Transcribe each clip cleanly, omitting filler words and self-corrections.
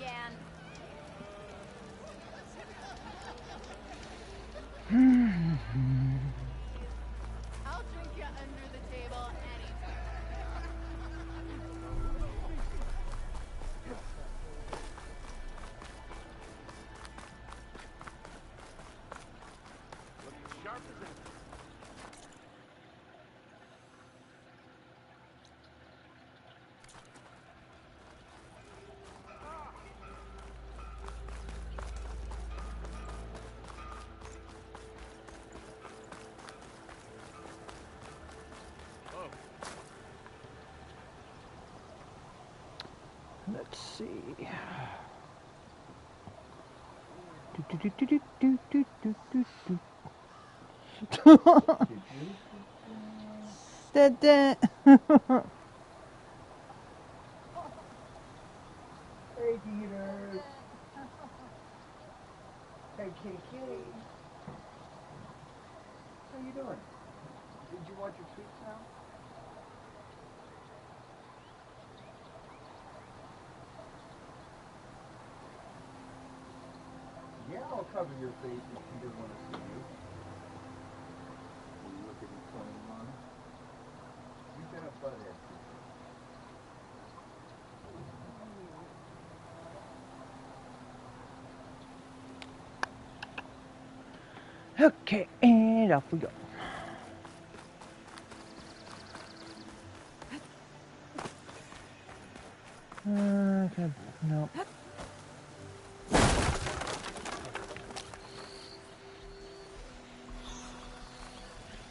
again. I'll drink you under the table anytime. Looking sharp as ever. Let's see. Da-da. Hey, Peter. Hey, kitty, kitty. How you doing? Did you want your treats now? Yeah, I'll cover your face if Peter want to see you. Are you looking funny, Mom? You've been a butthead, Peter. Okay, and off we go. Okay, no.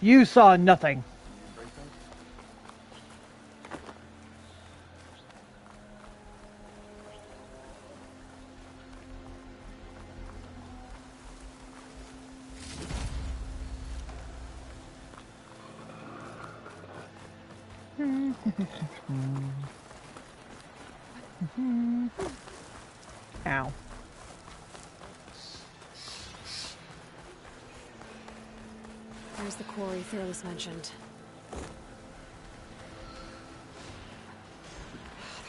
You saw nothing. Ow. There's the quarry Fearless mentioned.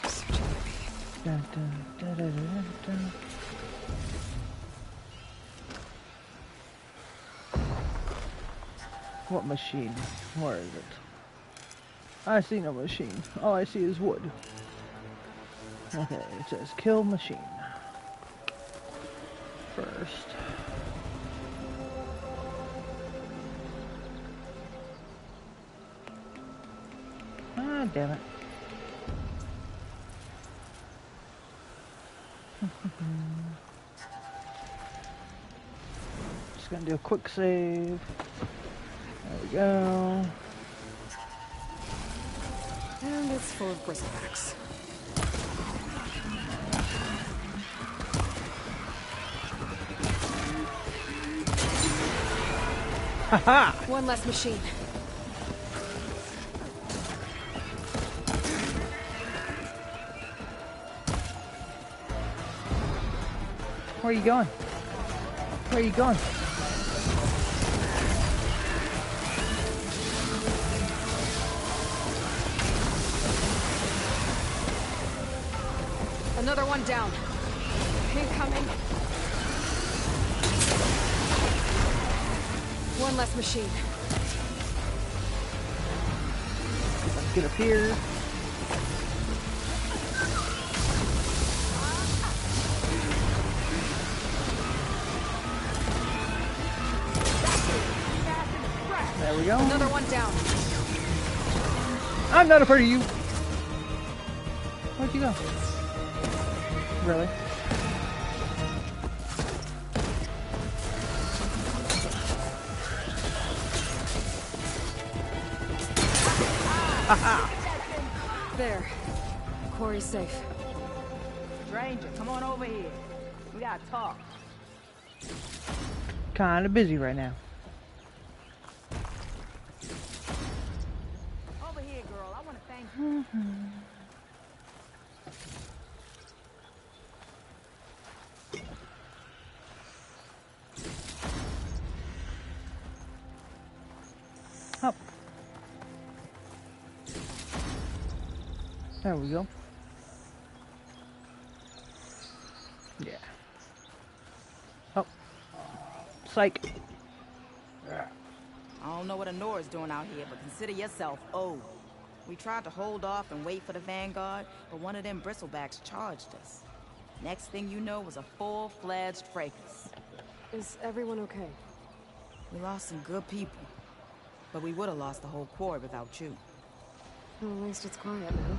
They're searching for me. Dun, dun, dun, dun, dun, dun. What machine? Where is it? I see no machine. All I see is wood. Okay, it says kill machine. First. Ah, damn it. Just gonna do a quick save. There we go. And it's full of bristlebacks. Haha! One less machine. Where are you going? Where are you going? Another one down. Incoming. One less machine. Let's get up here. There we go. Another one down. I'm not afraid of you. Where'd you go? Really? There. Quarry's safe. Stranger, come on over here. We gotta talk. Kinda busy right now. Over here, girl. I want to thank you. Up. There we go. Psych. I don't know what Honora's doing out here, but consider yourself owed. We tried to hold off and wait for the Vanguard, but one of them bristlebacks charged us. Next thing you know was a full-fledged fracas. Is everyone okay? We lost some good people, but we would have lost the whole quarry without you. Well, at least it's quiet now.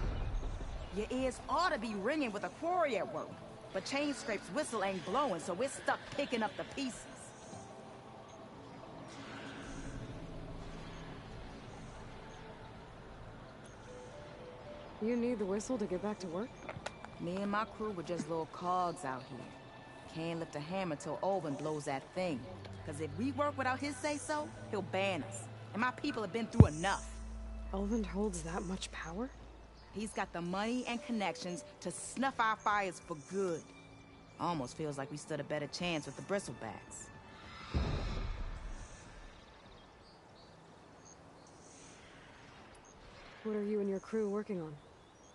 Your ears ought to be ringing with a quarry at work, but Chain Scrape's whistle ain't blowing, so we're stuck picking up the pieces. You need the whistle to get back to work? Me and my crew were just little cogs out here. Can't lift a hammer till Olvin blows that thing. Cause if we work without his say-so, he'll ban us. And my people have been through enough. Olvin holds that much power? He's got the money and connections to snuff our fires for good. Almost feels like we stood a better chance with the bristlebacks. What are you and your crew working on?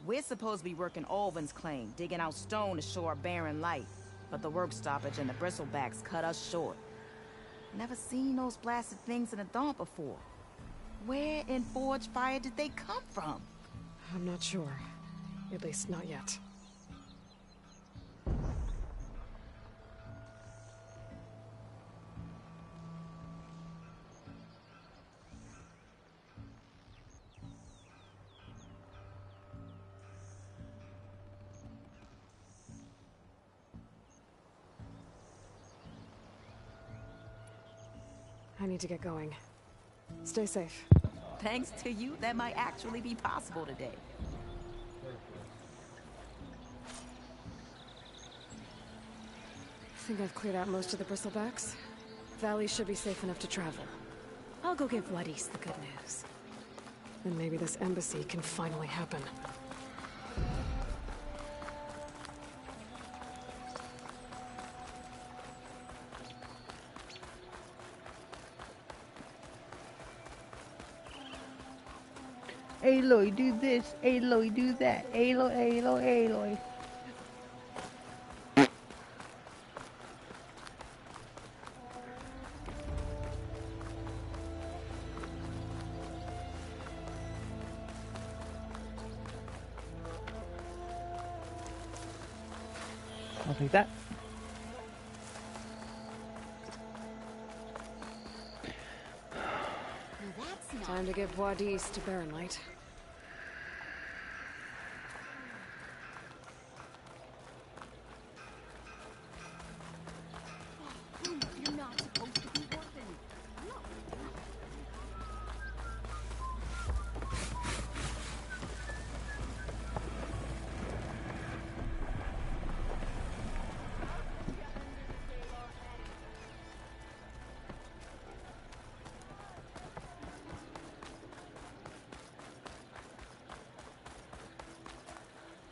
We're supposed to be working Olvin's claim, digging out stone to shore Barren Light. But the work stoppage and the bristlebacks cut us short. Never seen those blasted things in the dawn before. Where in Forge Fire did they come from? I'm not sure. At least not yet. I need to get going. Stay safe. Thanks to you, that might actually be possible today. I think I've cleared out most of the bristlebacks. Valley should be safe enough to travel. I'll go give Wadis the good news. Then maybe this embassy can finally happen. Aloy, do this. Aloy, do that. Aloy, Aloy, Aloy. I'll take that. Time to give Wadis to Barren Light. You're not supposed to be working.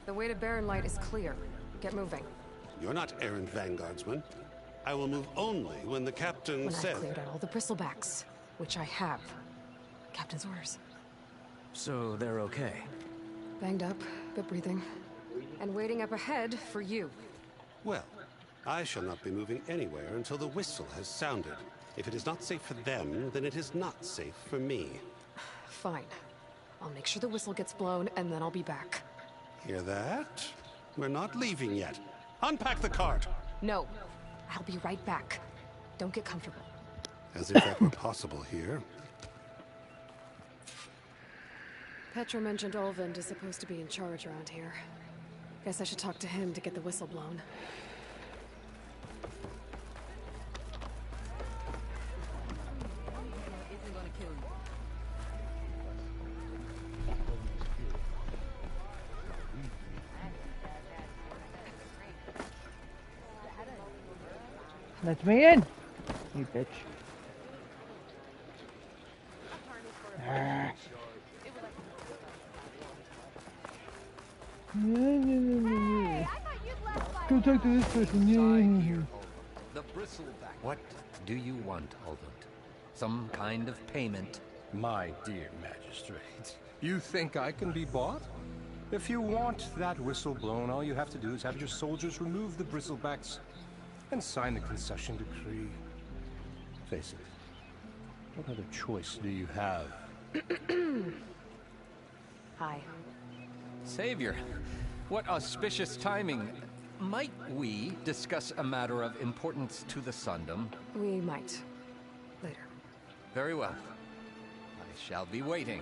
The way to Barren Light is clear. Get moving. You're not errant vanguardsman. I will move only when the captain When says... I've cleared out all the bristlebacks, which I have. Captain's orders. So they're okay? Banged up, but breathing. And waiting up ahead for you. Well, I shall not be moving anywhere until the whistle has sounded. If it is not safe for them, then it is not safe for me. Fine. I'll make sure the whistle gets blown, and then I'll be back. Hear that? We're not leaving yet. Unpack the cart! No. I'll be right back. Don't get comfortable. As if that were possible here. Petra mentioned Olvind is supposed to be in charge around here. Guess I should talk to him to get the whistle blown. Let me in, you bitch. Ah. Go talk to this person. The bristleback. What do you want, Olvin? Some kind of payment? My dear magistrate, you think I can be bought? If you want that whistle blown, all you have to do is have your soldiers remove the bristlebacks and sign the concession decree. Face it. What other choice do you have? Hi. Savior, what auspicious timing. Might we discuss a matter of importance to the Sundom? We might. Later. Very well. I shall be waiting.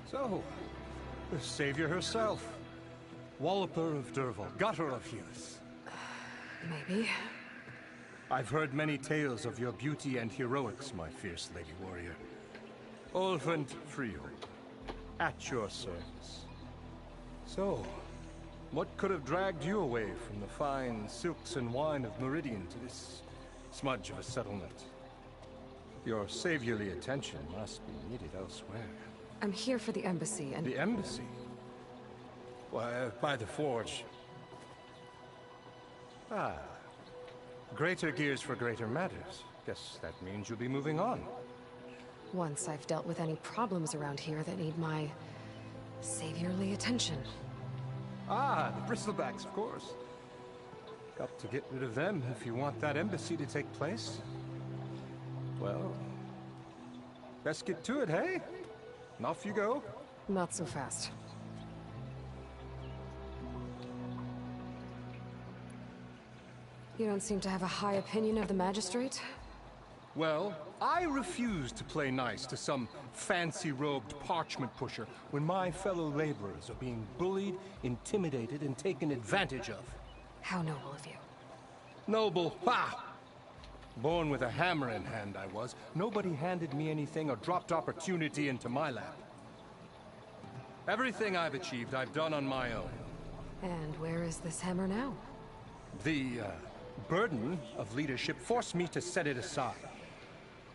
So, the Savior herself. Walloper of Derval, gutter of Hughes. Maybe. I've heard many tales of your beauty and heroics, my fierce lady warrior. Ulfund Freehold, at your service. So, what could have dragged you away from the fine silks and wine of Meridian to this smudge of a settlement? Your saviorly attention must be needed elsewhere. I'm here for the embassy and... The embassy? Why, by the forge. Ah. Greater gears for greater matters. Guess that means you'll be moving on. Once I've dealt with any problems around here that need my... saviorly attention. Ah, the Bristlebacks, of course. Got to get rid of them if you want that embassy to take place. Well, best get to it, hey? And off you go. Not so fast. You don't seem to have a high opinion of the Magistrate? Well, I refuse to play nice to some fancy-robed parchment pusher when my fellow laborers are being bullied, intimidated, and taken advantage of. How noble of you. Noble, ha! Born with a hammer in hand, I was. Nobody handed me anything or dropped opportunity into my lap. Everything I've achieved, I've done on my own. And where is this hammer now? The, burden of leadership forced me to set it aside.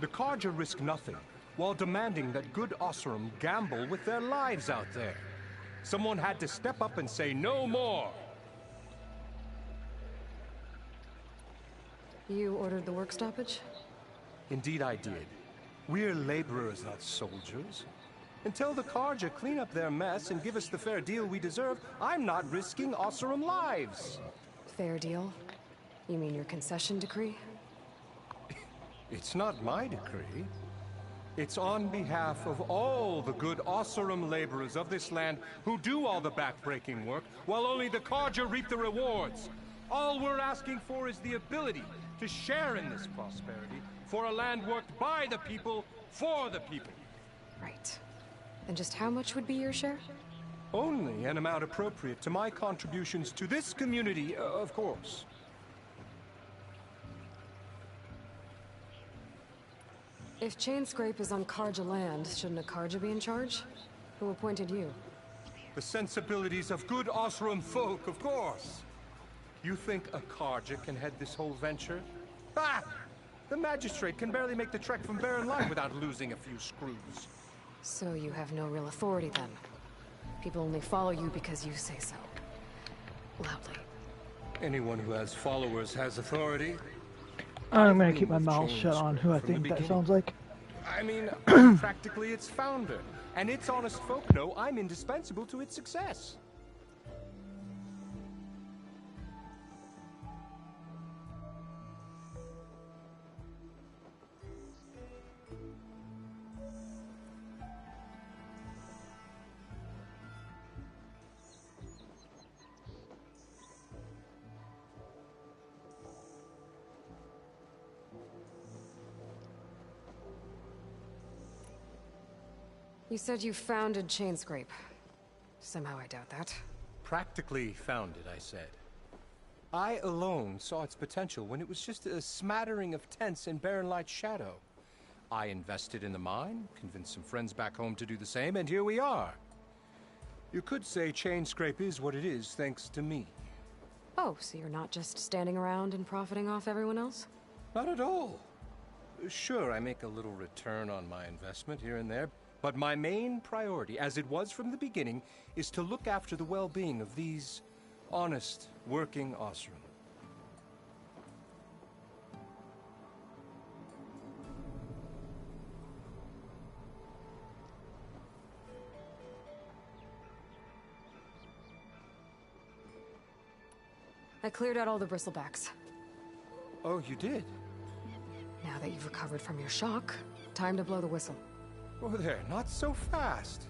The Carja risk nothing, while demanding that good Oseram gamble with their lives out there. Someone had to step up and say no more! You ordered the work stoppage? Indeed I did. We're laborers, not soldiers. Until the Carja clean up their mess and give us the fair deal we deserve, I'm not risking Oseram lives! Fair deal? You mean your concession decree? It's not my decree. It's on behalf of all the good Oseram laborers of this land who do all the backbreaking work, while only the Carja reap the rewards. All we're asking for is the ability to share in this prosperity for a land worked by the people, for the people. Right. And just how much would be your share? Only an amount appropriate to my contributions to this community, of course. If Chainscrape is on Carja land, shouldn't a Carja be in charge? Who appointed you? The sensibilities of good Oseram folk, of course. You think a Carja can head this whole venture? Ah! The Magistrate can barely make the trek from Barren Light without losing a few screws. So you have no real authority then? People only follow you because you say so. Loudly. Anyone who has followers has authority. I'm gonna keep my mouth shut on who I think that sounds like. I mean, I'm practically its founder, and its honest folk know I'm indispensable to its success. You said you founded Chainscrape. Somehow I doubt that. Practically founded, I said. I alone saw its potential when it was just a smattering of tents in Barren Light's shadow. I invested in the mine, convinced some friends back home to do the same, and here we are. You could say Chainscrape is what it is thanks to me. Oh, so you're not just standing around and profiting off everyone else? Not at all. Sure, I make a little return on my investment here and there, but my main priority, as it was from the beginning, is to look after the well-being of these honest, working Oseram. I cleared out all the bristlebacks. Oh, you did? Now that you've recovered from your shock, time to blow the whistle. Oh there, not so fast.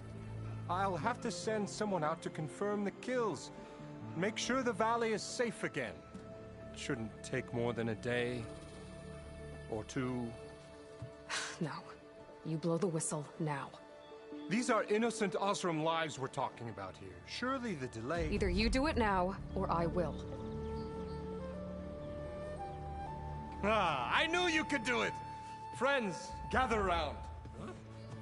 I'll have to send someone out to confirm the kills. Make sure the valley is safe again. It shouldn't take more than a day. Or two. No. You blow the whistle now. These are innocent Osram lives we're talking about here. Surely the delay... Either you do it now, or I will. Ah, I knew you could do it! Friends, gather round.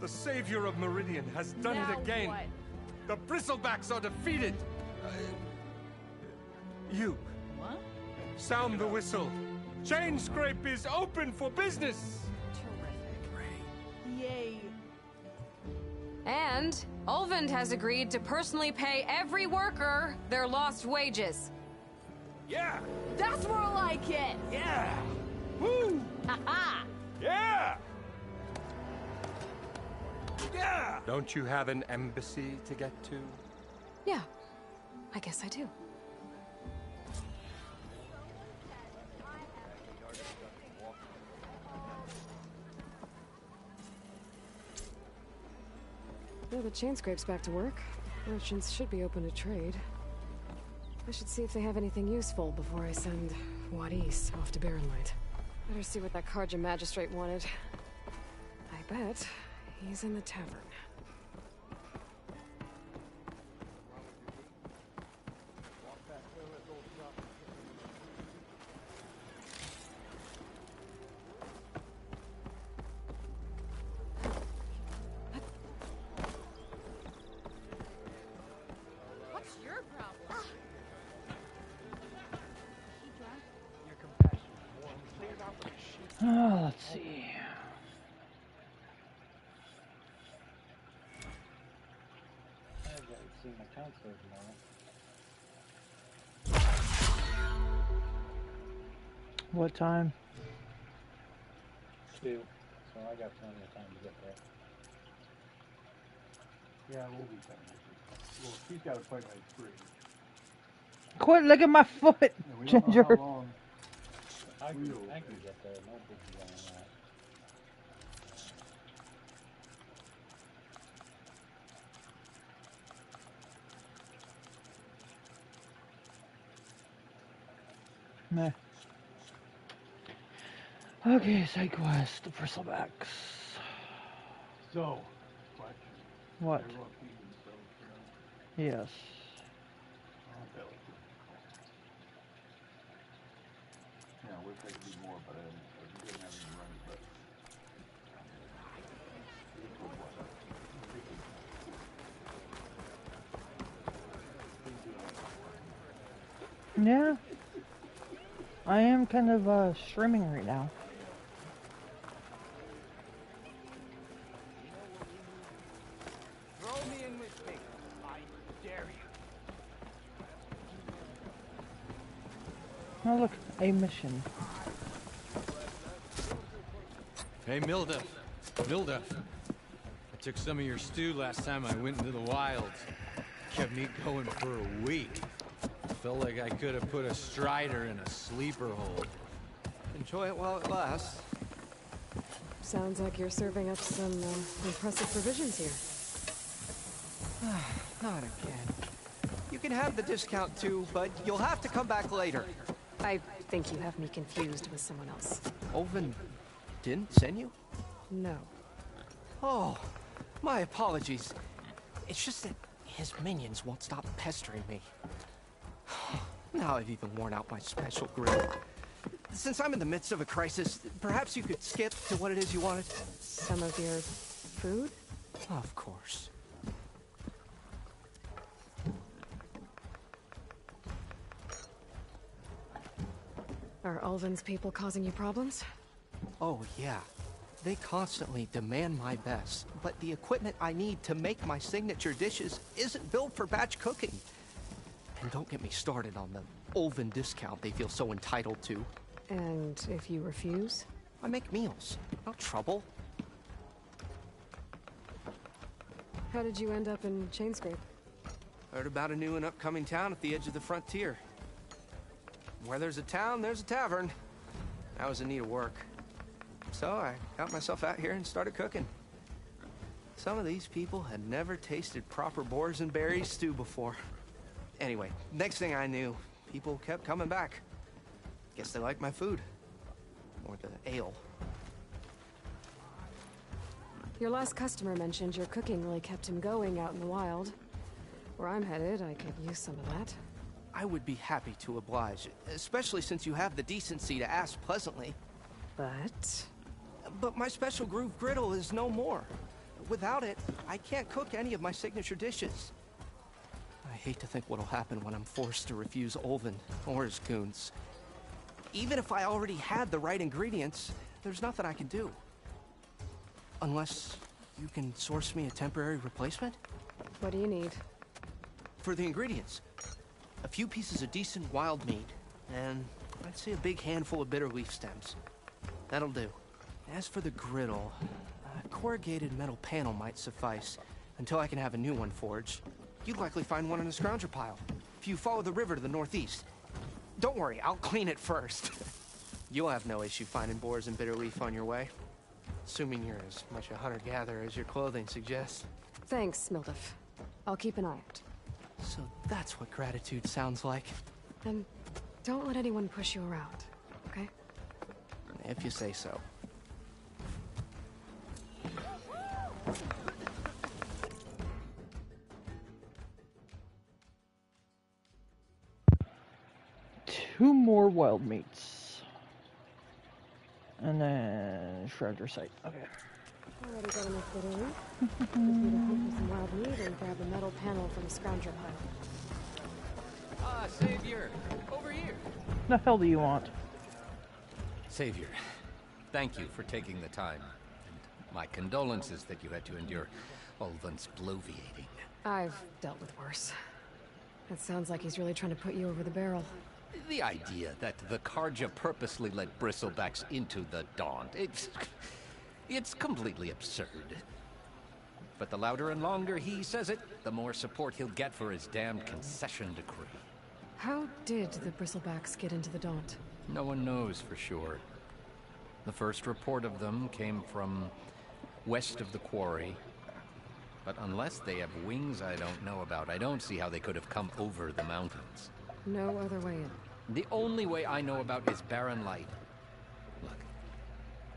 The savior of Meridian has done Now it again. what? The Bristlebacks are defeated. You. What? Sound the whistle. Chainscrape is open for business. Terrific. Yay. And Ulvund has agreed to personally pay every worker their lost wages. Yeah. That's more like it. Yeah. Woo. Ha-ha. Yeah. Yeah. Don't you have an embassy to get to? Yeah, I guess I do. Well, the Chainscrape's back to work. Merchants should be open to trade. I should see if they have anything useful before I send Wadis off to Barrenlight. Better see what that Carja magistrate wanted. I bet he's in the tavern. What's your problem? Let's see. I haven't seen my counselor tomorrow. What time? 2, so I got plenty of time to get there. Yeah, we'll be fine. Well, she's got an appointment at 3. Quit licking my foot, Yeah, we don't know Ginger. how long. I can get there, no biggie on that. Meh. Okay, side quest, the Bristlebacks. So, question. What? Everyone feeds themselves, you know? Yes. Oh, belly. Yeah, I wish I could do more, but I didn't have any running, but... Yeah. I am kind of streaming right now. Throw me in with me. I dare you. Oh look, a mission. Hey, Milda. Milda. I took some of your stew last time I went into the wilds. Kept me going for a week. Felt like I could have put a strider in a sleeper hole. Enjoy it while it lasts. Sounds like you're serving up some impressive provisions here. Not again. You can have the discount too, but you'll have to come back later. I think you have me confused with someone else. Ulvund didn't send you? No. Oh, my apologies. It's just that his minions won't stop pestering me. Now I've even worn out my special grill. Since I'm in the midst of a crisis, perhaps you could skip to what it is you wanted? Some of your food? Of course. Are Ulvund's people causing you problems? Oh, yeah. They constantly demand my best, but the equipment I need to make my signature dishes isn't built for batch cooking. And don't get me started on the Ulvund discount they feel so entitled to. And if you refuse? I make meals, not trouble. How did you end up in Chainscrape? Heard about a new and upcoming town at the edge of the frontier. Where there's a town, there's a tavern. I was in need of work. So I got myself out here and started cooking. Some of these people had never tasted proper boars and berries stew before. Anyway, next thing I knew, people kept coming back. Guess they liked my food. Or the ale. Your last customer mentioned your cooking really kept him going out in the wild. Where I'm headed, I could use some of that. I would be happy to oblige, especially since you have the decency to ask pleasantly. But my special groove griddle is no more. Without it, I can't cook any of my signature dishes. I hate to think what'll happen when I'm forced to refuse Olvin or his goons. Even if I already had the right ingredients, there's nothing I can do. Unless you can source me a temporary replacement? What do you need? For the ingredients, a few pieces of decent wild meat, and I'd say a big handful of bitter leaf stems. That'll do. As for the griddle, a corrugated metal panel might suffice until I can have a new one forged. You'd likely find one in a scrounger pile if you follow the river to the northeast. Don't worry, I'll clean it first. You'll have no issue finding boars and bitter leaf on your way. Assuming you're as much a hunter-gatherer as your clothing suggests. Thanks, Mildef. I'll keep an eye out. So that's what gratitude sounds like. And don't let anyone push you around, okay? If you say so. Two more wild meats. And then Shredder site. Okay. Already got enough bitter leaf. Just need to hunt for some wild meat and grab a metal panel from a scrounger pile. Ah, Savior! Over here! The hell do you want? Savior, thank you for taking the time. And my condolences that you had to endure Olvin's bloviating. I've dealt with worse. It sounds like he's really trying to put you over the barrel. The idea that the Carja purposely let bristlebacks into the Daunt, it's completely absurd. But the louder and longer he says it, the more support he'll get for his damned concession decree. How did the Bristlebacks get into the Daunt? No one knows for sure. The first report of them came from west of the quarry. But unless they have wings I don't know about, I don't see how they could have come over the mountains. No other way in. The only way I know about is Barren Light. Look,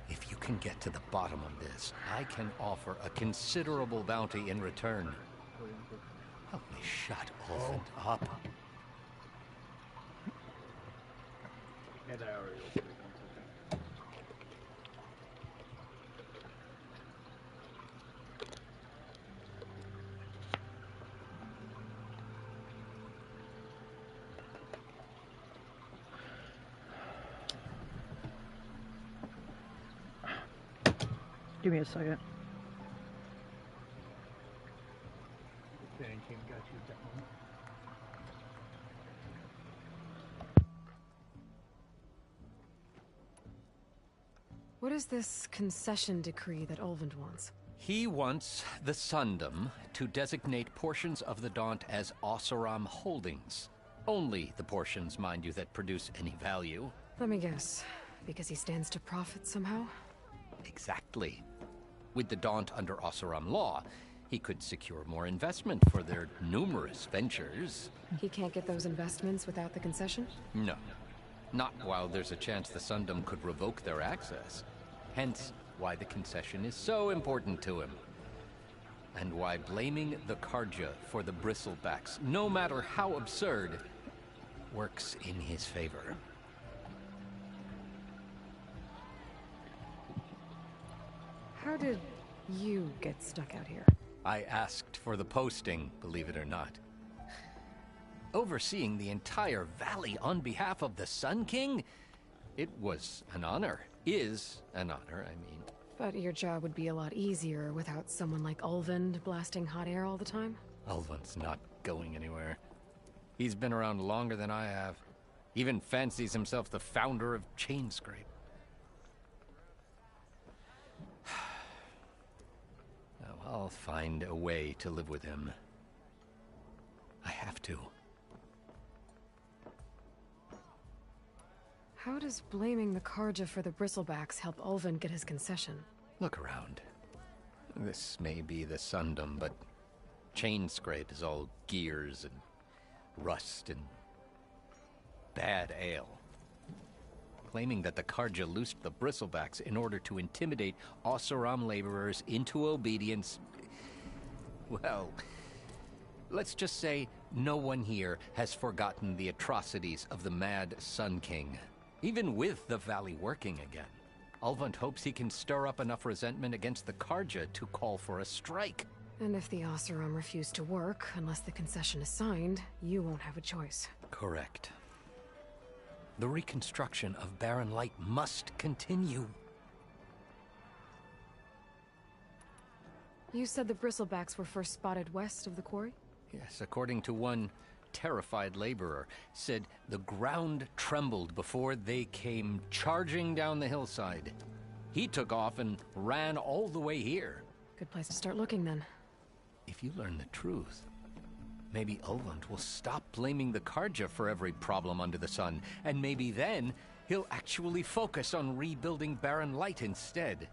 if you can get to the bottom of this, I can offer a considerable bounty in return. Help me shut Olvin up. Give me a second. What is this concession decree that Olvin wants? He wants the Sundom to designate portions of the Daunt as Oseram holdings. Only the portions, mind you, that produce any value. Let me guess. Because he stands to profit somehow? Exactly. With the Daunt under Oseram law, he could secure more investment for their numerous ventures. He can't get those investments without the concession? No. Not while there's a chance the Sundom could revoke their access. Hence, why the concession is so important to him. And why blaming the Carja for the Bristlebacks, no matter how absurd, works in his favor. How did you get stuck out here? I asked for the posting, believe it or not. Overseeing the entire valley on behalf of the Sun King? It was an honor. Is an honor, I mean. But your job would be a lot easier without someone like Ulvin blasting hot air all the time? Ulvin's not going anywhere. He's been around longer than I have. Even fancies himself the founder of Chainscrape. I'll find a way to live with him. I have to. How does blaming the Karja for the Bristlebacks help Ulvin get his concession? Look around. This may be the Sundom, but Chainscrape is all gears and rust and bad ale. Claiming that the Karja loosed the Bristlebacks in order to intimidate Oseram laborers into obedience. Well, let's just say no one here has forgotten the atrocities of the Mad Sun King. Even with the Valley working again, Ulvund hopes he can stir up enough resentment against the Karja to call for a strike. And if the Oseram refuse to work, unless the concession is signed, you won't have a choice. Correct. The reconstruction of Barren Light must continue. You said the Bristlebacks were first spotted west of the quarry? Yes, according to one terrified laborer, said the ground trembled before they came charging down the hillside. He took off and ran all the way here. Good place to start looking, then. If you learn the truth, maybe Ulvund will stop blaming the Karja for every problem under the sun, and maybe then he'll actually focus on rebuilding Barren Light instead.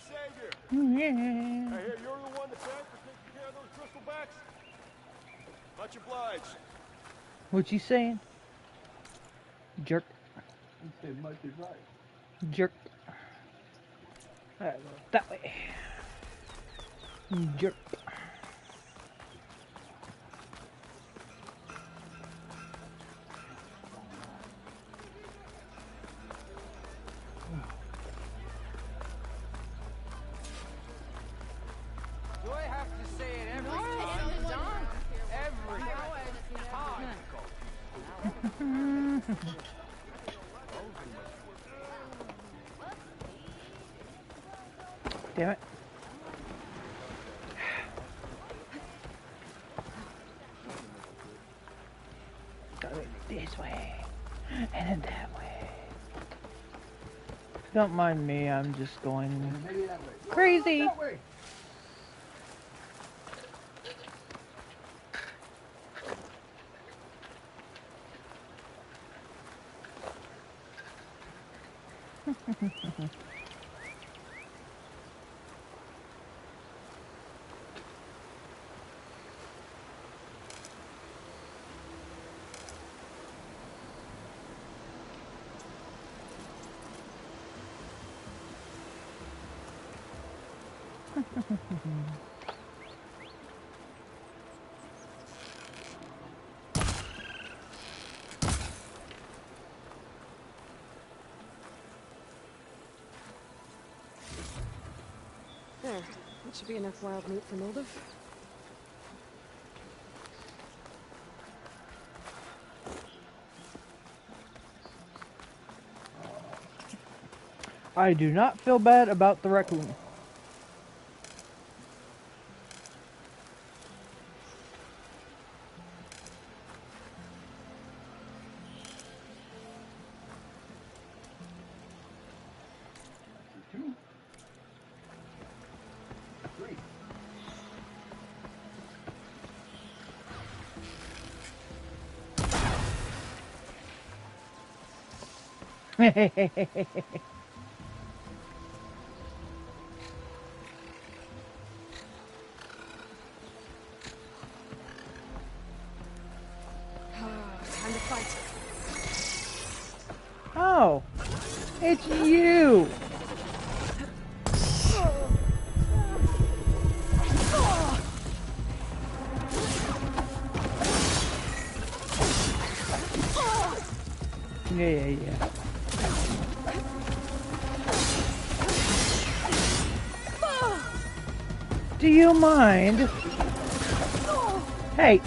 Savior! I hear you're the one that's out for taking care of those Bristlebacks? Much obliged. What you saying? Jerk. He said much obliged. Jerk. Alright, go that way. Jerk. Damn it. Go this way. And then that way. Don't mind me, I'm just going crazy. That way. There. That should be enough wild meat for Mildev. I do not feel bad about the raccoon. Time to fight. Oh, it's you. Yeah. Do you mind? Hey!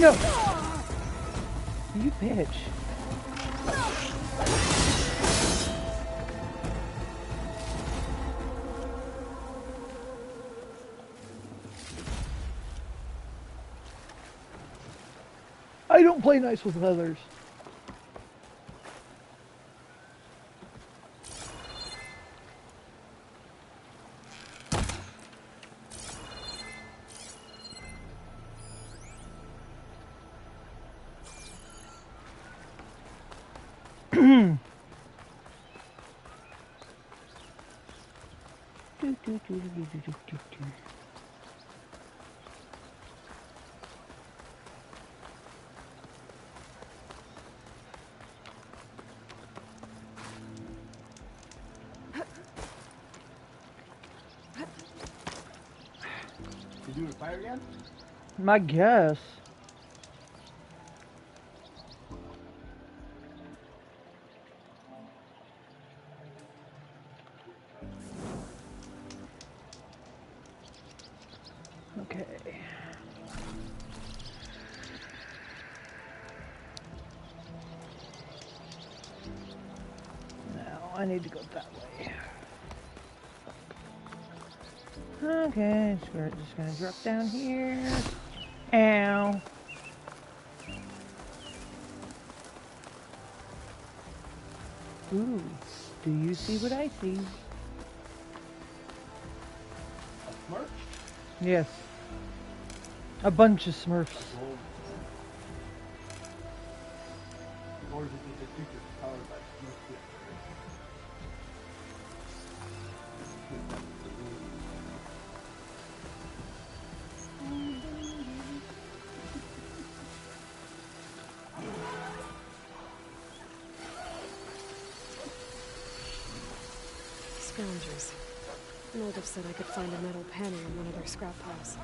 No! You bitch. I don't play nice with others. You doing a fire again? My guess. Okay. Now I need to go that way. Okay, we're just gonna drop down here. Ow. Ooh, do you see what I see? A Smurf? Yes. A bunch of Smurfs. Or is it just a creature powered by Smurf? Scroungers. Moldov said I could find a metal panel in one of their scrap piles.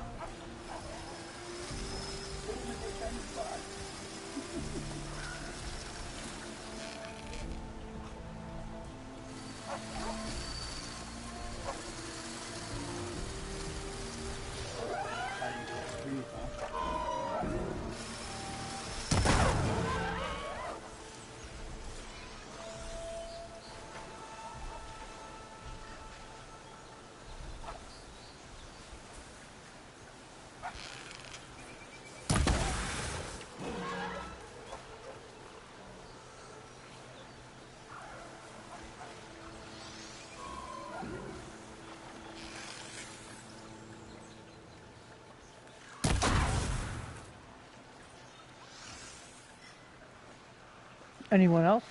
Anyone else?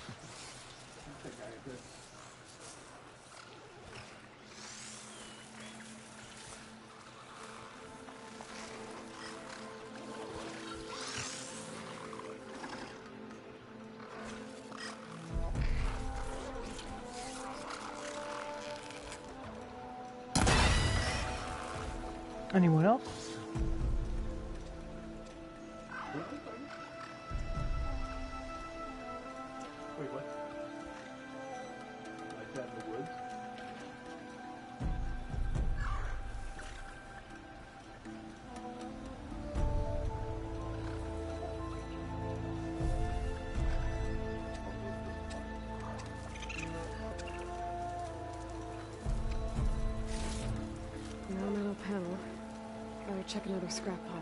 Anyone else? Wait, what? Like that in the woods? No metal panel. Better check another scrap pile.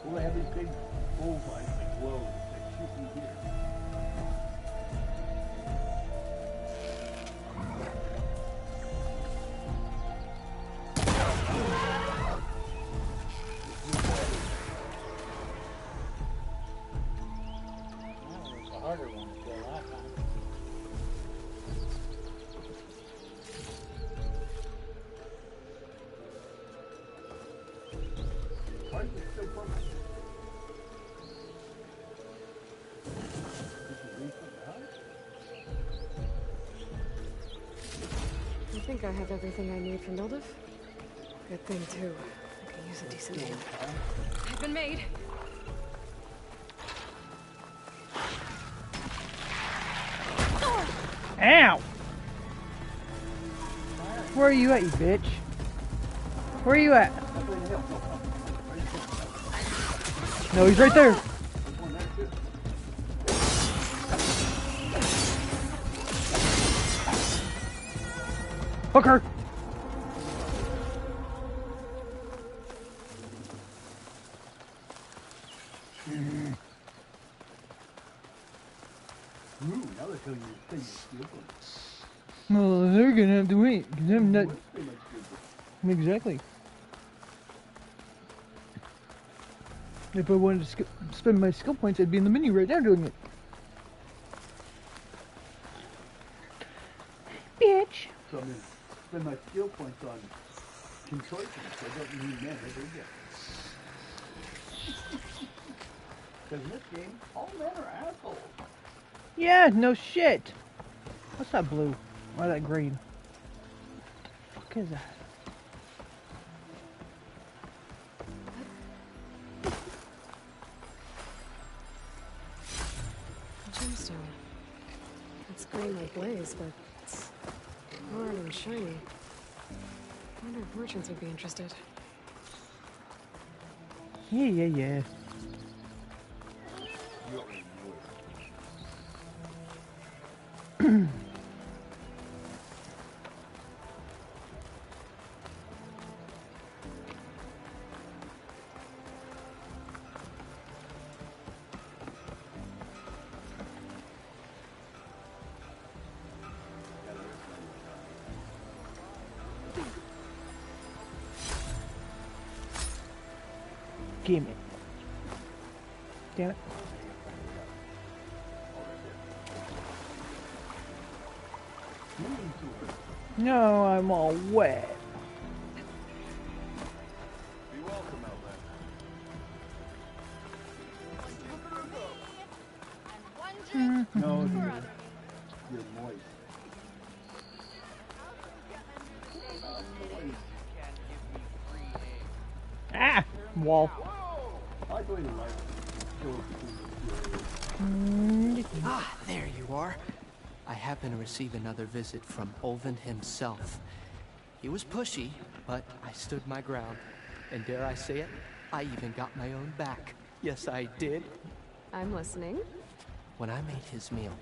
Well, they have these big bullseyes that glow that shoot from here. It's a harder one. think I have everything I need for Mildev. Good thing, too. I could use a decent meal. I've been made. Ow! Where are you at, you bitch? Where are you at? No, he's right there. Hook her. Well, they're gonna have to wait, because I'm not... Exactly. If I wanted to spend my skill points, I'd be in the menu right now doing it. Bitch! So I'm gonna spend my skill points on control points. I don't need men every day. Because in this game, all men are assholes. Yeah, no shit. What's that blue? Or that green? What the fuck is that? A gemstone. It's green like blaze, but it's hard and shiny. I wonder if merchants would be interested. Yeah. Give it. Damn it. No, I'm all wet. Be welcome, Outlander. No, you're moist. Ah! Wall. Ah, there you are. I happen to receive another visit from Olvin himself. He was pushy, but I stood my ground. And dare I say it, I even got my own back. Yes, I did. I'm listening. When I made his meal,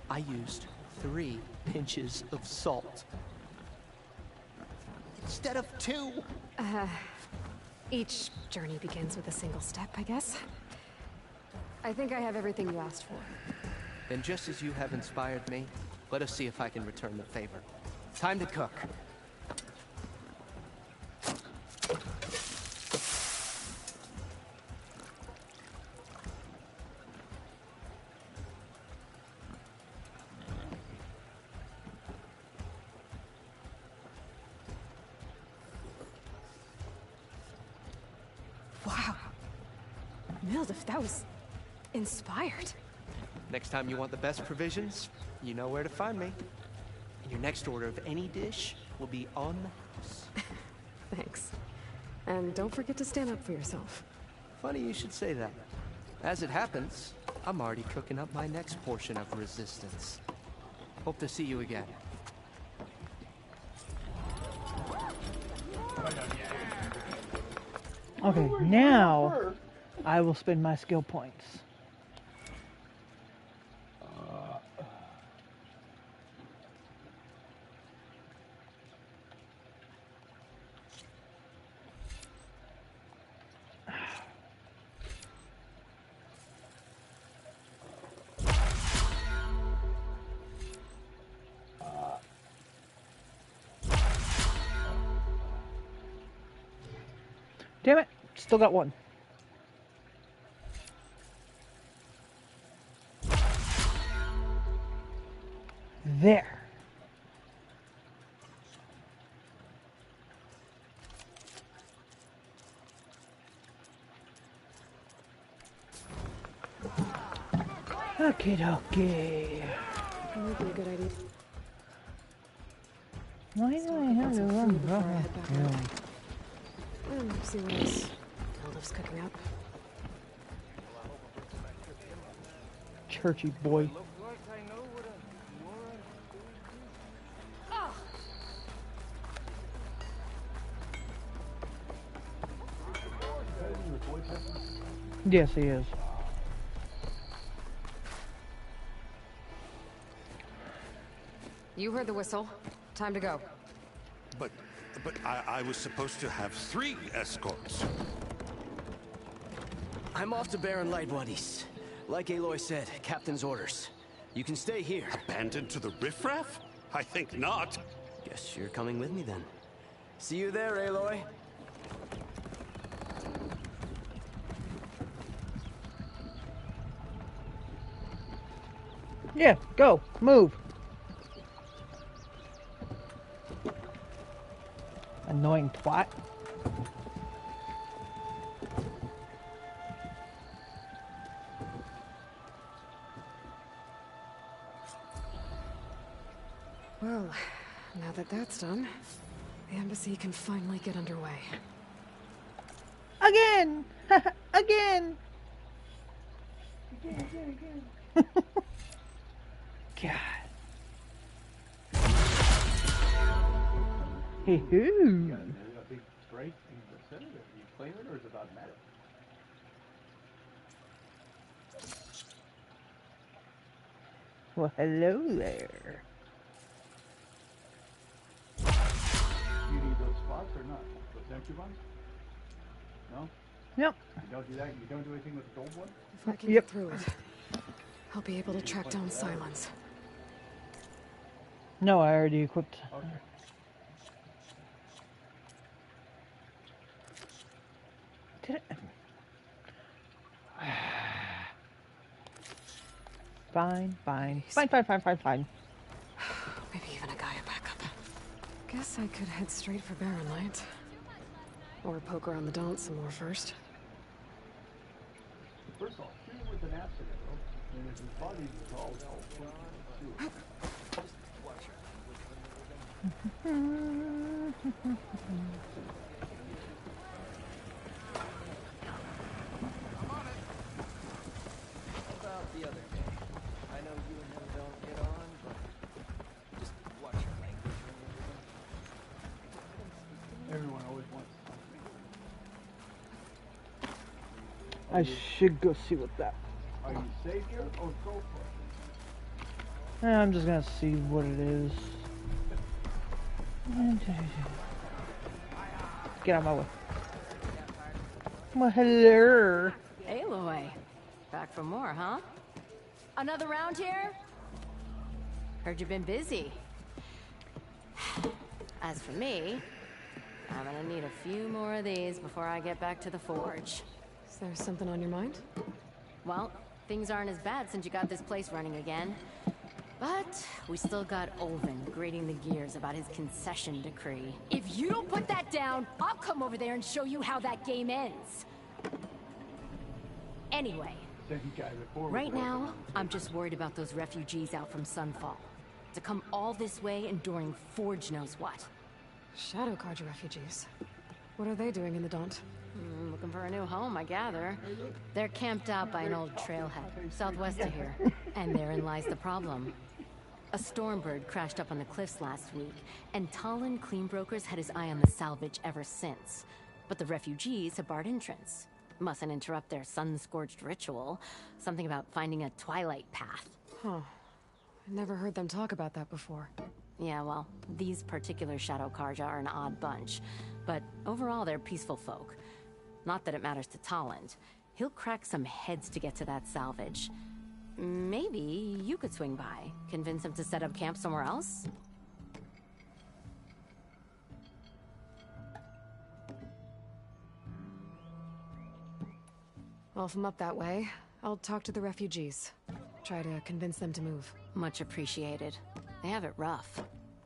I used 3 pinches of salt. Instead of 2. Each journey begins with a single step, I guess. I think I have everything you asked for. Then just as you have inspired me, let us see if I can return the favor. Time to cook. Wow. Mildev, that was inspired. Next time you want the best provisions, you know where to find me. And your next order of any dish will be on the house. Thanks. And don't forget to stand up for yourself. Funny you should say that. As it happens, I'm already cooking up my next portion of resistance. Hope to see you again. Okay, now I will spend my skill points. Damn it, still got one. There. Okay, okay. That would be a good idea. Why do Stock I up have on to some run food before I back? head back out. And see what else Mildef's cooking up. Churchy boy. Yes, he is. You heard the whistle. Time to go. But I was supposed to have 3 escorts. I'm off to Barren Light, Wadis. Like Aloy said, Captain's orders. You can stay here. Abandoned to the riffraff? I think not. Guess you're coming with me then. See you there, Aloy. Yeah, go. Move. Annoying twat. Well, now that that's done, the embassy can finally get underway. Again! Again! God. Hee-hoo. A big strike in the center. You claim it, or is it automatic? Well, hello there. You need those spots or not? Those empty ones? No? Yep. You don't do that? You don't do anything with the gold one? If I can get through it, I'll be able to track down Silence. No, I already equipped. Okay. Did it? Fine. Fine, fine. Maybe even a Gaia backup. Guess I could head straight for Barren Light. Or poke around the Daunt some more first. First of all, shoot it with an acid arrow, and if his body is all About the other day. I know you and him don't get on, but just watch your language when Everyone always wants something. I should go see what that. Are you safe here? Oh, go for I'm just gonna see what it is. Get out of my way. Well, hello. Aloy. Back for more, huh? Another round here? Heard you've been busy. As for me, I'm gonna need a few more of these before I get back to the forge. Is there something on your mind? Well, things aren't as bad since you got this place running again. But we still got Olvin grating the gears about his concession decree. If you don't put that down, I'll come over there and show you how that game ends. Anyway, right now, I'm just worried about those refugees out from Sunfall. To come all this way enduring Forge knows what. Shadow Carja refugees. What are they doing in the Daunt? Looking for a new home, I gather. They're camped out by an old trailhead, southwest of here. And therein lies the problem. A Stormbird crashed up on the cliffs last week, and Talon Cleanbrokers had his eye on the salvage ever since. But the refugees have barred entrance. Mustn't interrupt their sun-scorched ritual. Something about finding a twilight path. Huh. I never heard them talk about that before. Yeah, well, these particular Shadow Carja are an odd bunch. But overall, they're peaceful folk. Not that it matters to Talon. He'll crack some heads to get to that salvage. Maybe you could swing by, convince him to set up camp somewhere else? Well, if I'm up that way, I'll talk to the refugees. Try to convince them to move. Much appreciated. They have it rough.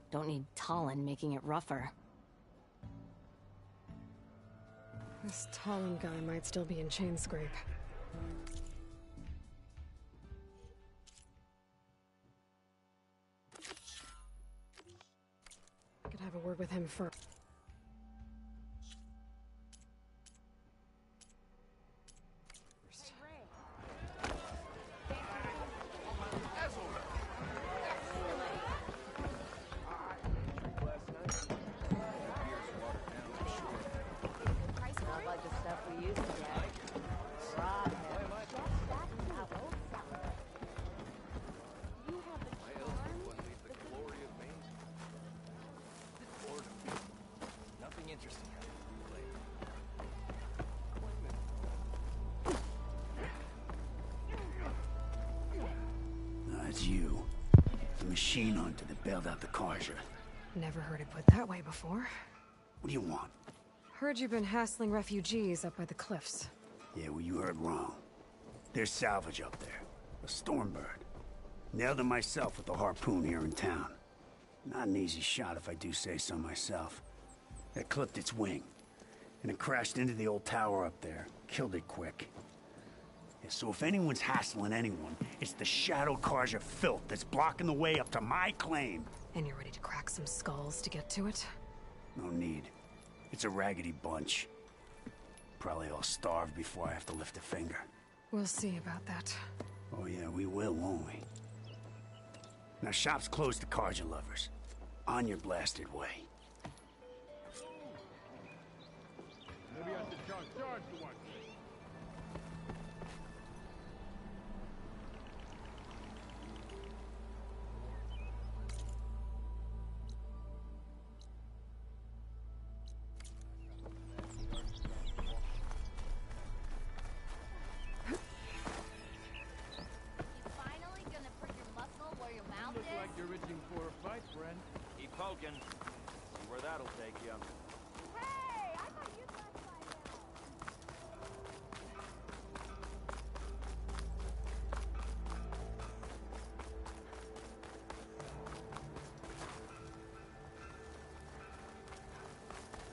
Don't need Talon making it rougher. This Talon guy might still be in Chainscrape. Could have a word with him first. Not like the stuff we used to get. Rotten. Nothing interesting. That's you. The machine hunter that bailed out the Carja. Never heard it put that way before. What do you want? Heard you've been hassling refugees up by the cliffs. Yeah, well, you heard wrong. There's salvage up there. A Stormbird. Nailed it myself with the harpoon here in town. Not an easy shot if I do say so myself. It clipped its wing. And it crashed into the old tower up there. Killed it quick. Yeah, so if anyone's hassling anyone, it's the Shadow Carja filth that's blocking the way up to my claim. And you're ready to crack some skulls to get to it? No need. It's a raggedy bunch. Probably all starved before I have to lift a finger. We'll see about that. Oh yeah, we will, won't we? Now shop's closed to Carja lovers. On your blasted way. Maybe I should charge the one. Finally gonna put your muscle where your mouth Look is? like you're itching for a fight, friend. Keep poking. See where that'll take you. Hey, I thought you'd left by now.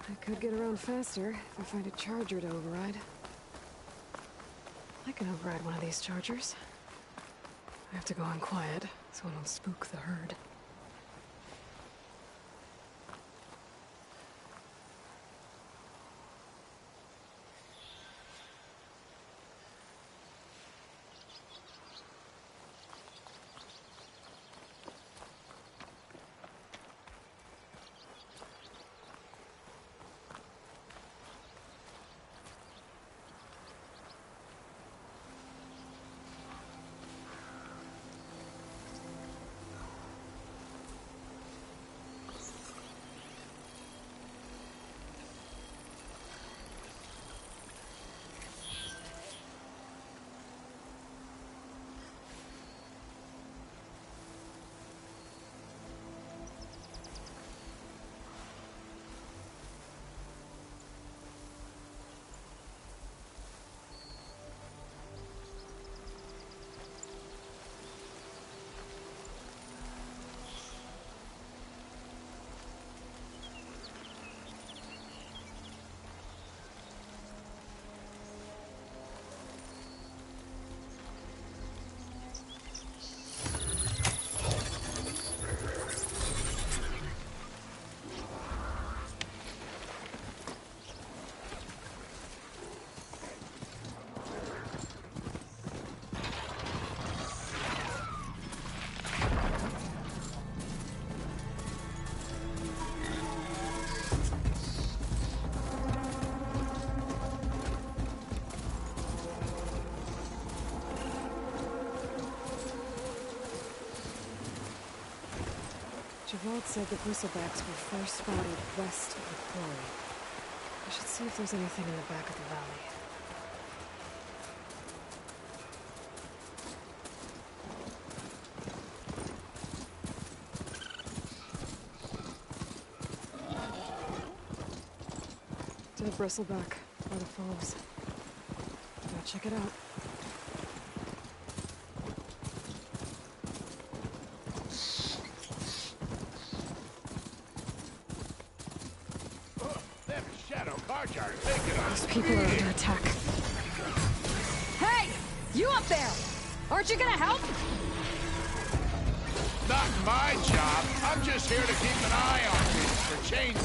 I could get around faster if I find a charger to override. I can override one of these chargers. I have to go in quiet so I don't spook the herd. Javad said the bristlebacks were first spotted west of the quarry. I should see if there's anything in the back of the valley. Dead bristleback by the falls. Gotta check it out. Those people are under attack. Hey! You up there! Aren't you gonna help? No! not my job. I'm just here to keep an eye on things for change.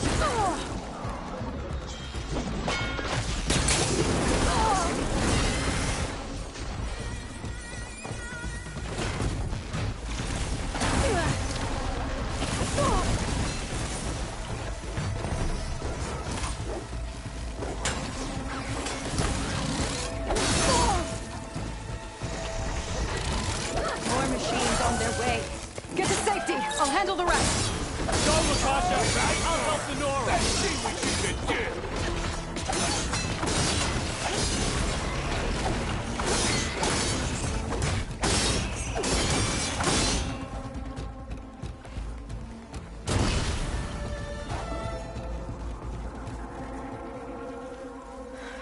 More machines on their way. Get to safety. I'll handle the rest. Go, Latasha. I'll help the Nora. Let's see what you can do.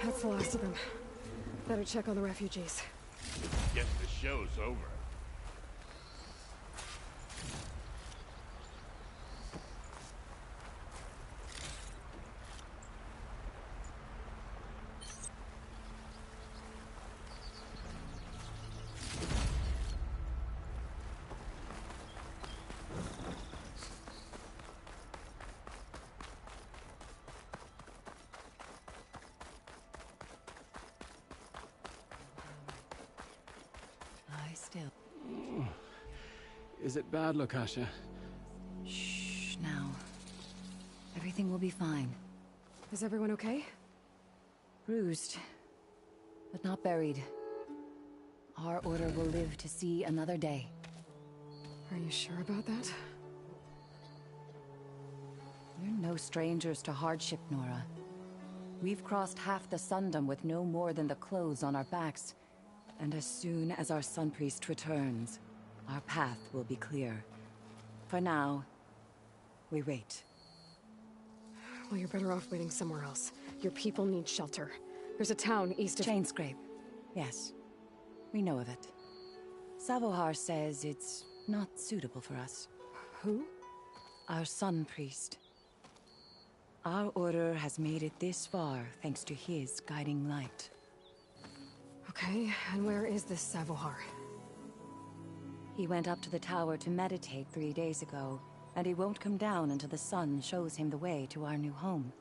That's the last of them. Better check on the refugees. Guess the show's over. Lie still. Is it bad, Lokasha? Shh, now. Everything will be fine. Is everyone okay? Bruised, but not buried. Our order will live to see another day. Are you sure about that? We're no strangers to hardship, Nora. We've crossed half the Sundom with no more than the clothes on our backs. And as soon as our Sun Priest returns, our path will be clear. For now, we wait. Well, you're better off waiting somewhere else. Your people need shelter. There's a town east of... Chainscrape. Yes. We know of it. Savohar says it's not suitable for us. Who? Our Sun Priest. Our order has made it this far thanks to his guiding light. Okay, and where is this Savohar? He went up to the tower to meditate 3 days ago, and he won't come down until the sun shows him the way to our new home.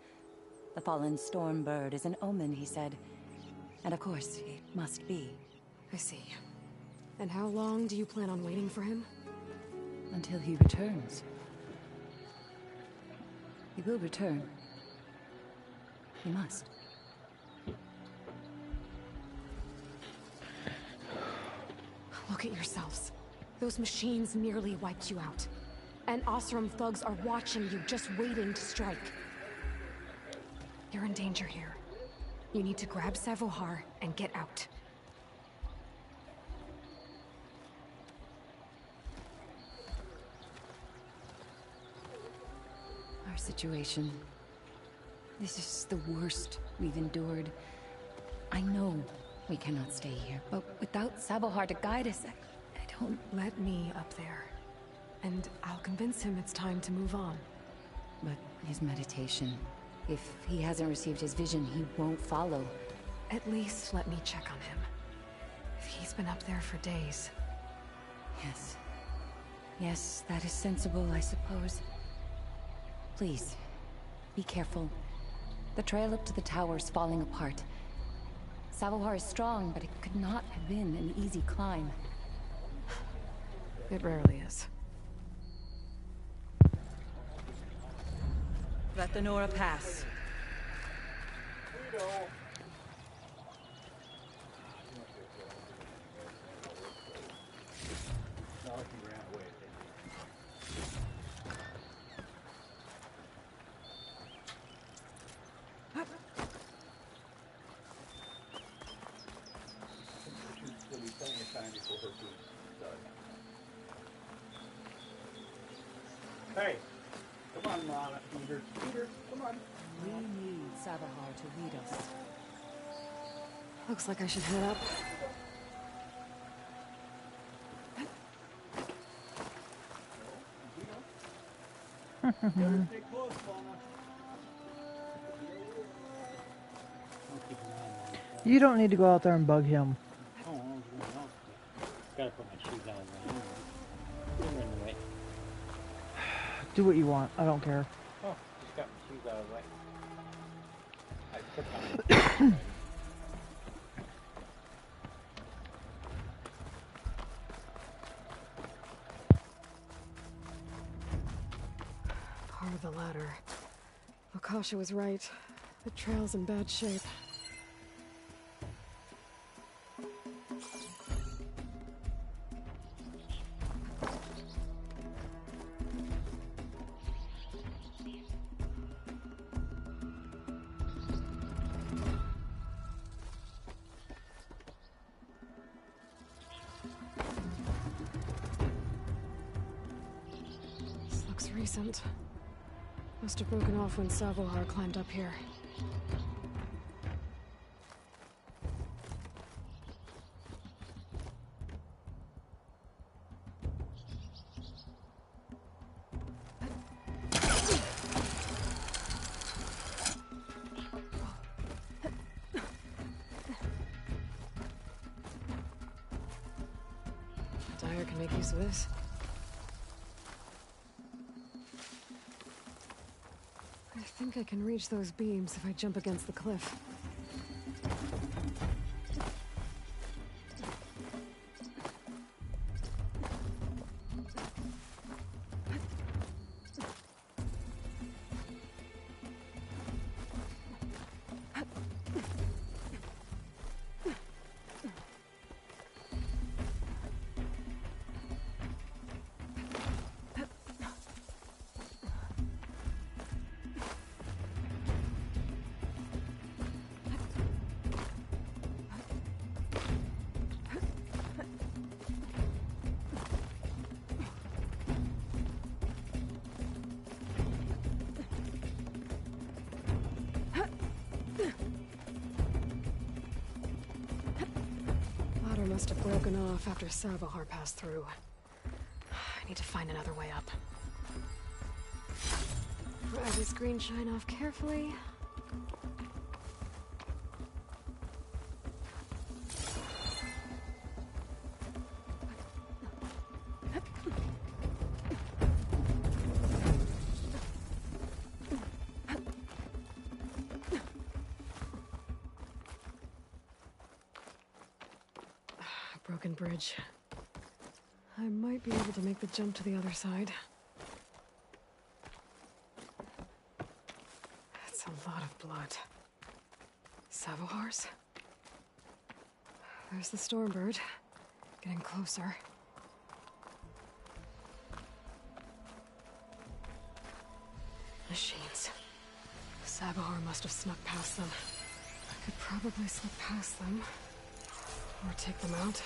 The fallen storm bird is an omen, he said. And of course, it must be. I see. And how long do you plan on waiting for him? Until he returns. He will return. He must. Look at yourselves. Those machines nearly wiped you out. And Oseram thugs are watching you, just waiting to strike. You're in danger here. You need to grab Savohar and get out. Our situation. This is the worst we've endured. I know we cannot stay here, but without Savohar to guide us, I don't... Let me up there. And I'll convince him it's time to move on. But his meditation... If he hasn't received his vision, he won't follow. At least let me check on him. If he's been up there for days. Yes. Yes, that is sensible, I suppose. Please, be careful. The trail up to the tower's falling apart. Savohar is strong, but it could not have been an easy climb. It rarely is. Let the Nora pass. Hey, come on, Lana. Peter, come on. We need Savohar to lead us. Looks like I should head up. You don't need to go out there and bug him. Gotta put my shoes on. You're in the way. Do what you want. I don't care. Oh, just got my shoes out of the way. I put them on. Part of the ladder. Akasha was right. The trail's in bad shape. This looks recent. Must have broken off when Savohar climbed up here. Dyer can make use of this. I think I can reach those beams if I jump against the cliff. Must have broken off after Savohar passed through. I need to find another way up. Pry this green shine off carefully. Broken bridge. I might be able to make the jump to the other side. That's a lot of blood. Savohar's? There's the Stormbird. Getting closer. Machines. Savohar must have snuck past them. I could probably slip past them. Or take them out.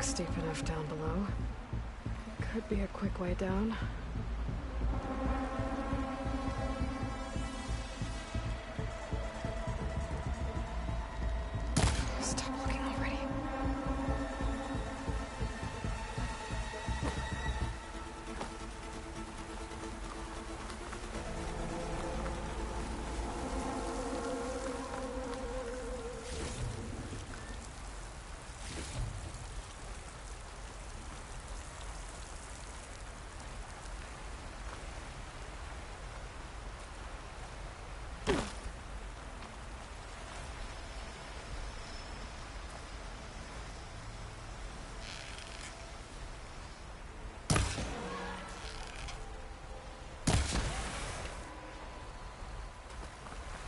Steep enough down below. Could be a quick way down.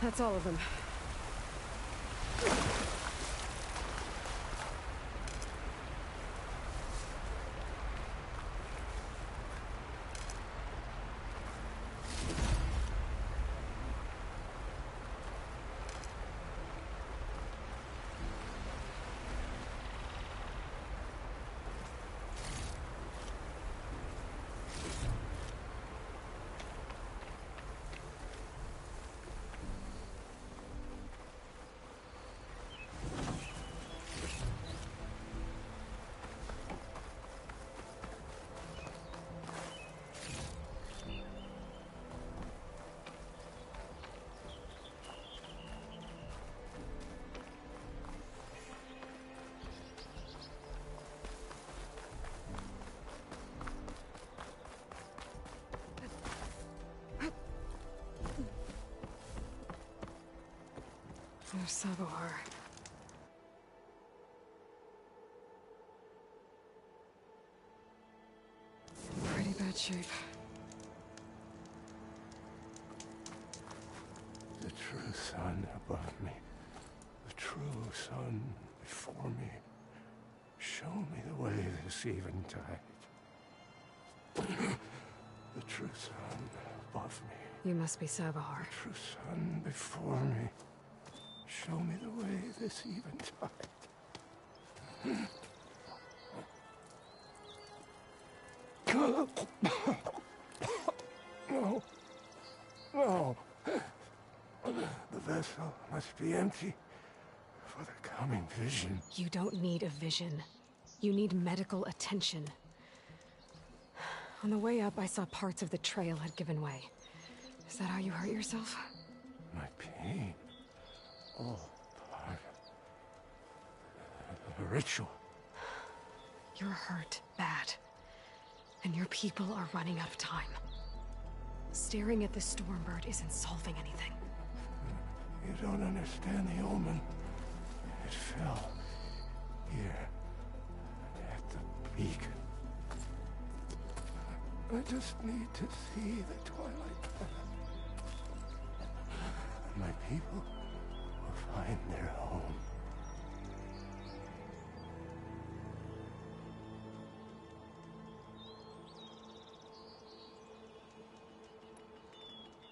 That's all of them. There's Savohar. Pretty bad shape. The true sun above me. The true sun before me. Show me the way this eventide. The true sun above me. You must be Savohar. The true sun before me. Show me the way this eventide. No. No. The vessel must be empty for the coming vision. You don't need a vision. You need medical attention. On the way up, I saw parts of the trail had given way. Is that how you hurt yourself? My pain. All part of the ritual. You're hurt bad. And your people are running out of time. Staring at the Stormbird isn't solving anything. You don't understand the omen. It fell here at the beacon. I just need to see the twilight path. My people will find their home.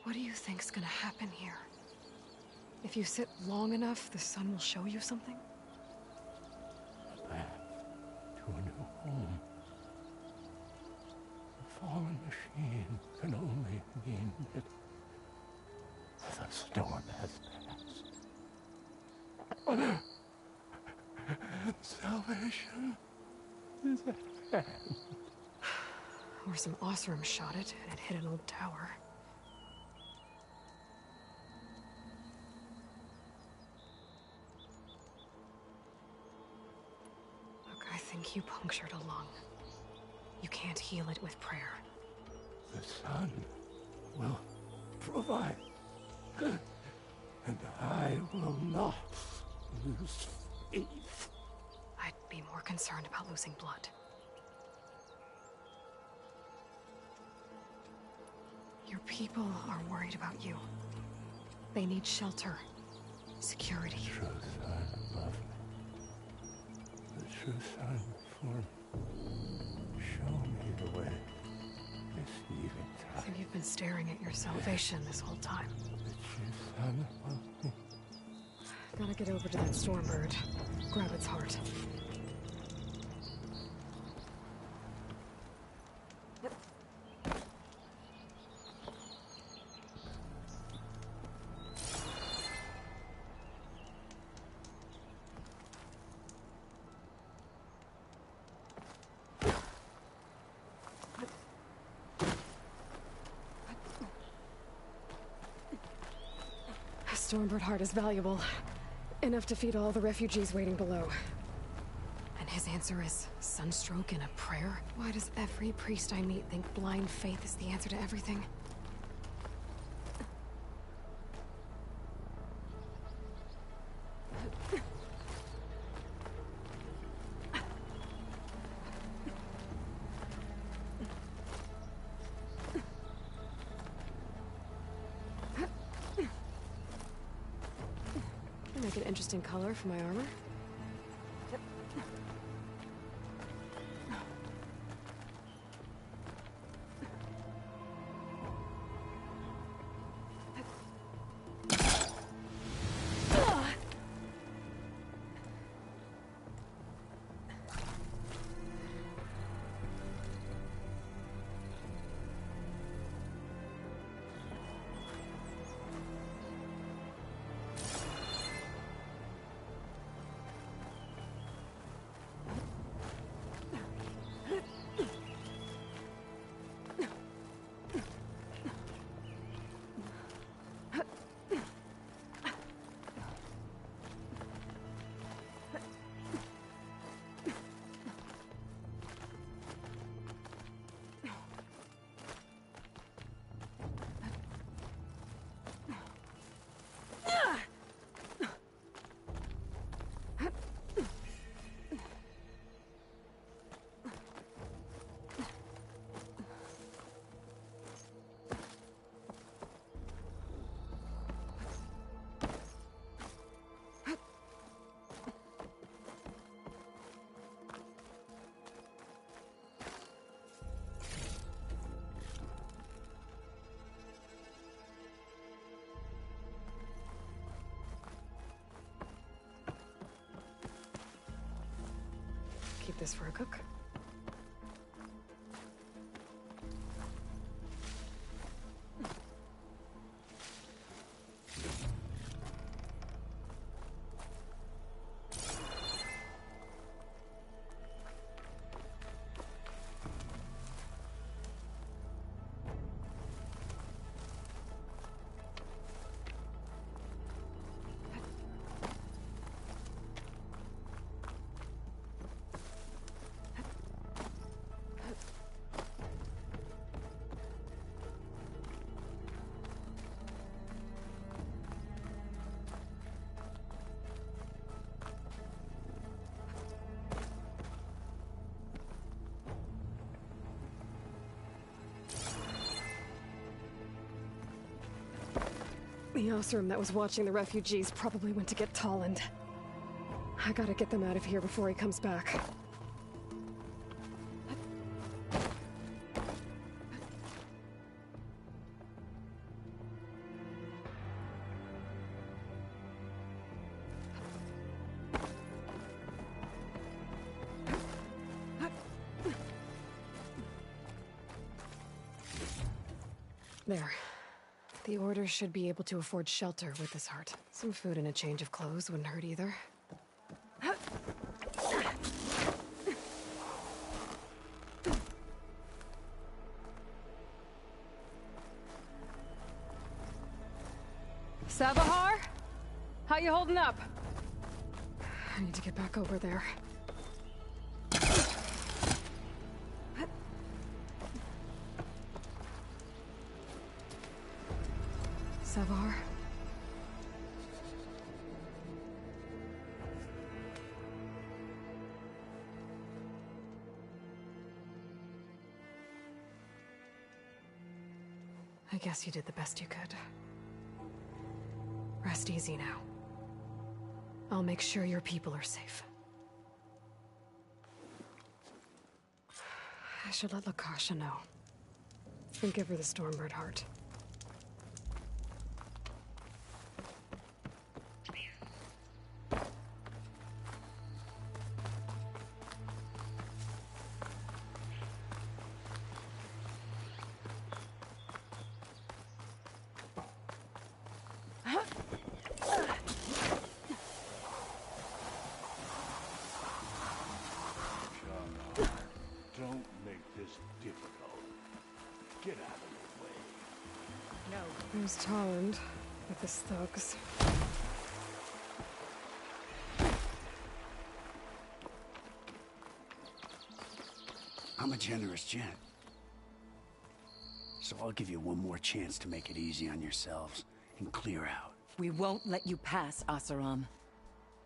What do you think's gonna happen here? If you sit long enough, the sun will show you something? A path to a new home. The fallen machine can only mean that the storm has passed. Salvation is at hand. Or some Osram shot it, and it hit an old tower. Look, I think you punctured a lung. You can't heal it with prayer. The sun will provide. And I will not lose faith. I'd be more concerned about losing blood. Your people are worried about you. They need shelter, security. The true sun above me. The true sun before me. Show me the way. This eventide. I think you've been staring at your salvation this whole time. The true sun above me. Gotta get over to that Stormbird. Grab its heart. Stormbird heart is valuable. Enough to feed all the refugees waiting below. And his answer is sunstroke and a prayer? Why does every priest I meet think blind faith is the answer to everything? like an interesting color for my armor. Keep this for a cook. The Osram that was watching the refugees probably went to get Tolland. I gotta get them out of here before he comes back. There. The Order should be able to afford shelter with this heart. Some food and a change of clothes wouldn't hurt either. Savahar? How you holding up? I need to get back over there. Savar? I guess you did the best you could. Rest easy now. I'll make sure your people are safe. I should let Lakasha know. And give her the Stormbird heart. Don't make this difficult. Get out of the way. No. There's Tolland with his thugs. I'm a generous gent. So I'll give you one more chance to make it easy on yourselves and clear out. We won't let you pass, Oseram.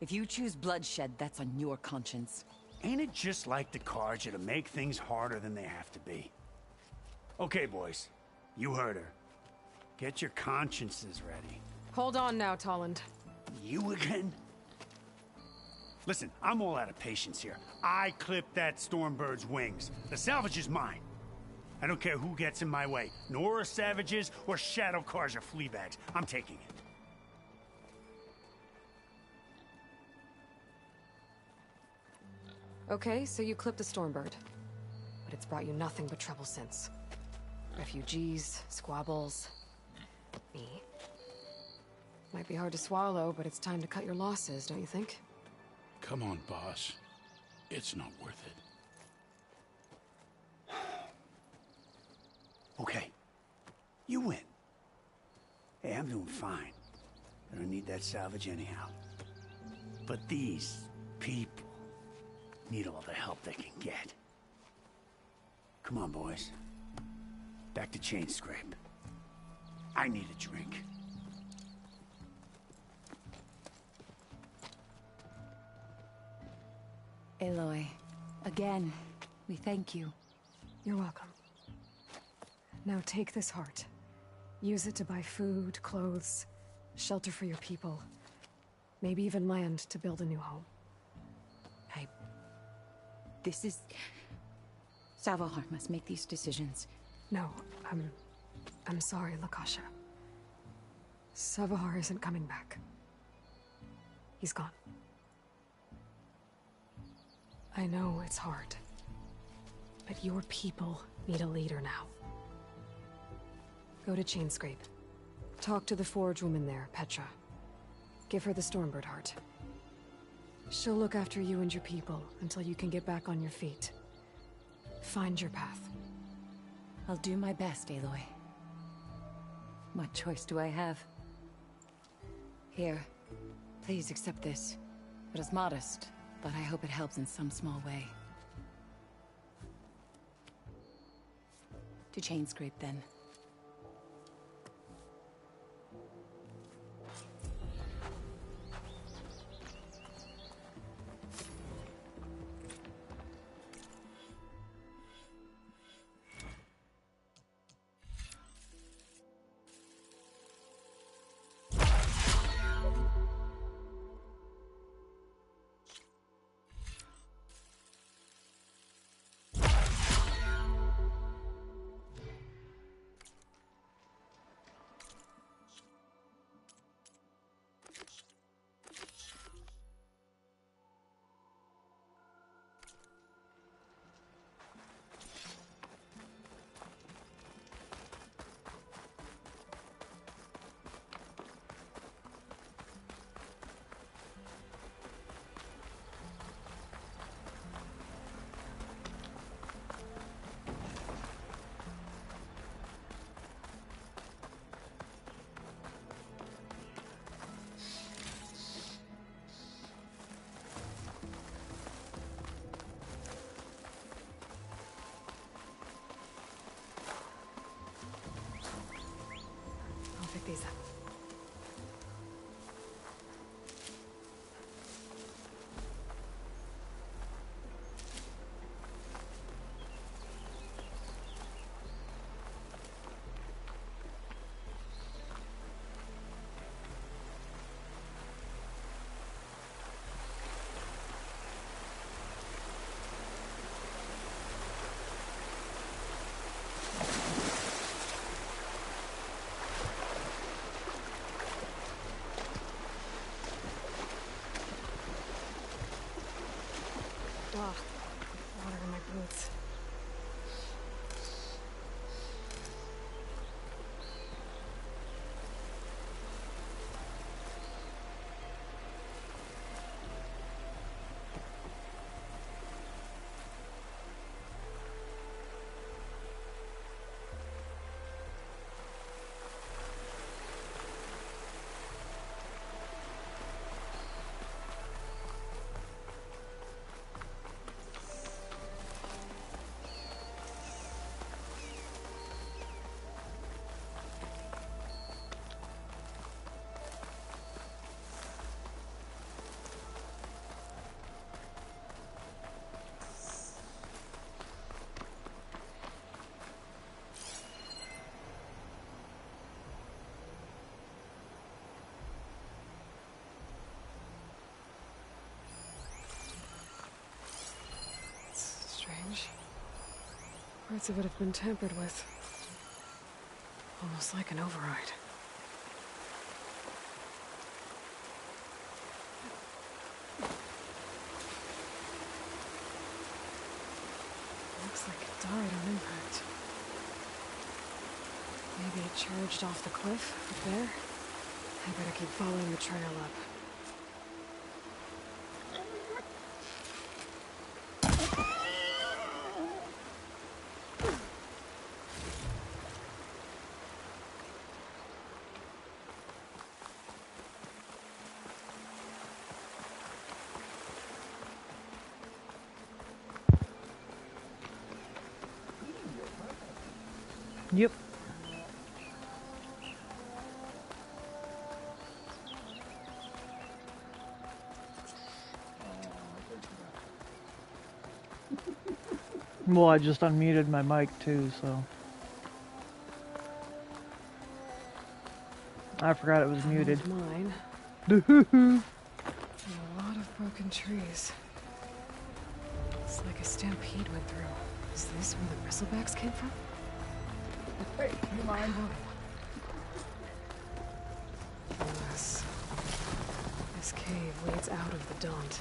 If you choose bloodshed, that's on your conscience. Ain't it just like the Carja to make things harder than they have to be? Okay, boys. You heard her. Get your consciences ready. Hold on now, Tolland. You again? Listen, I'm all out of patience here. I clipped that Stormbird's wings. The salvage is mine. I don't care who gets in my way. Nora Savages or Shadow Cars or Fleabags. I'm taking it. Okay, so you clipped the Stormbird. But it's brought you nothing but trouble since. Refugees, squabbles, me. Might be hard to swallow, but it's time to cut your losses, don't you think? Come on, boss. It's not worth it. Okay. You win. Hey, I'm doing fine. I don't need that salvage anyhow. But these people need all the help they can get. Come on, boys. Back to Chainscrape. I need a drink. Aloy, again, we thank you. You're welcome. Now take this heart. Use it to buy food, clothes, shelter for your people. Maybe even land to build a new home. This is... Savahar must make these decisions. No, I'm sorry, Lakasha. Savahar isn't coming back. He's gone. I know it's hard, but your people need a leader now. Go to Chainscrape. Talk to the Forge woman there, Petra. Give her the Stormbird heart. She'll look after you and your people until you can get back on your feet. Find your path. I'll do my best, Aloy. What choice do I have? Here, please accept this. It is modest, but I hope it helps in some small way. To Chainscrape, then. Pick these up. Parts of it have been tampered with. Almost like an override. Looks like it died on impact. Maybe it charged off the cliff up there? I better keep following the trail up. Yep. Well, I just unmuted my mic too, so I forgot it was muted. Mine. And a lot of broken trees. It's like a stampede went through. Is this where the bristlebacks came from? Hey, you mind? Unless this cave leads out of the Daunt.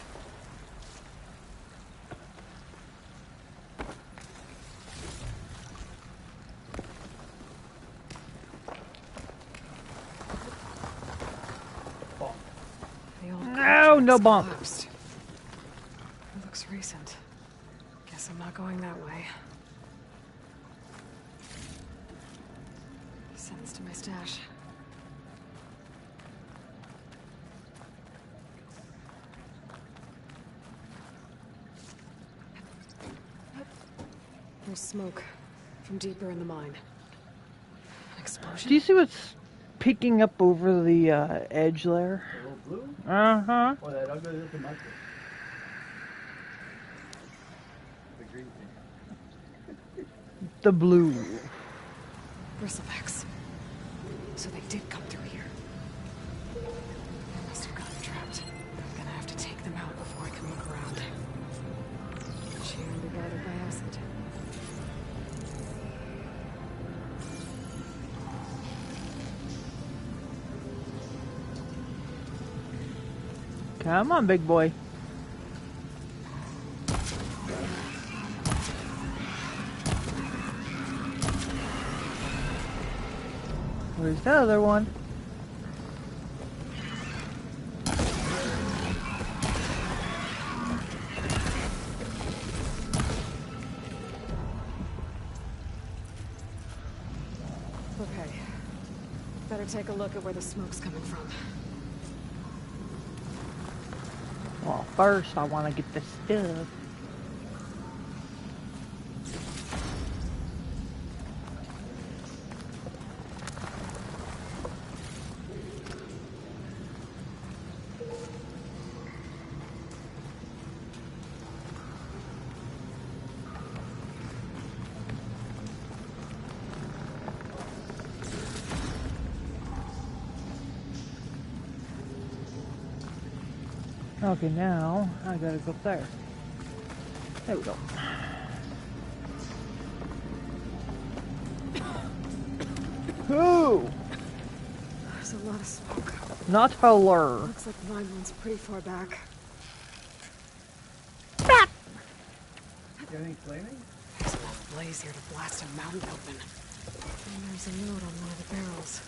No, no bump. Collapsed. It looks recent. Guess I'm not going that way. Sends to my stash. There's smoke from deeper in the mine. An explosion. Do you see what's peeking up over the edge there? Blue? Uh-huh. Or that ugly looking monkey. The green thing. The blue. Bristlebacks. So they did come through here. They must have gotten trapped. I'm gonna have to take them out before I can look around. She only guided by acid. Come on, big boy. Where's the other one? Okay. Better take a look at where the smoke's coming from. Well, first I want to get this stuff. Okay, now I gotta go up there. There we go. Ooh! There's a lot of smoke. Not Howler. Looks like Vineland's pretty far back. Anything flaming? There's enough blaze here to blast a mountain open. And there's a note on one of the barrels.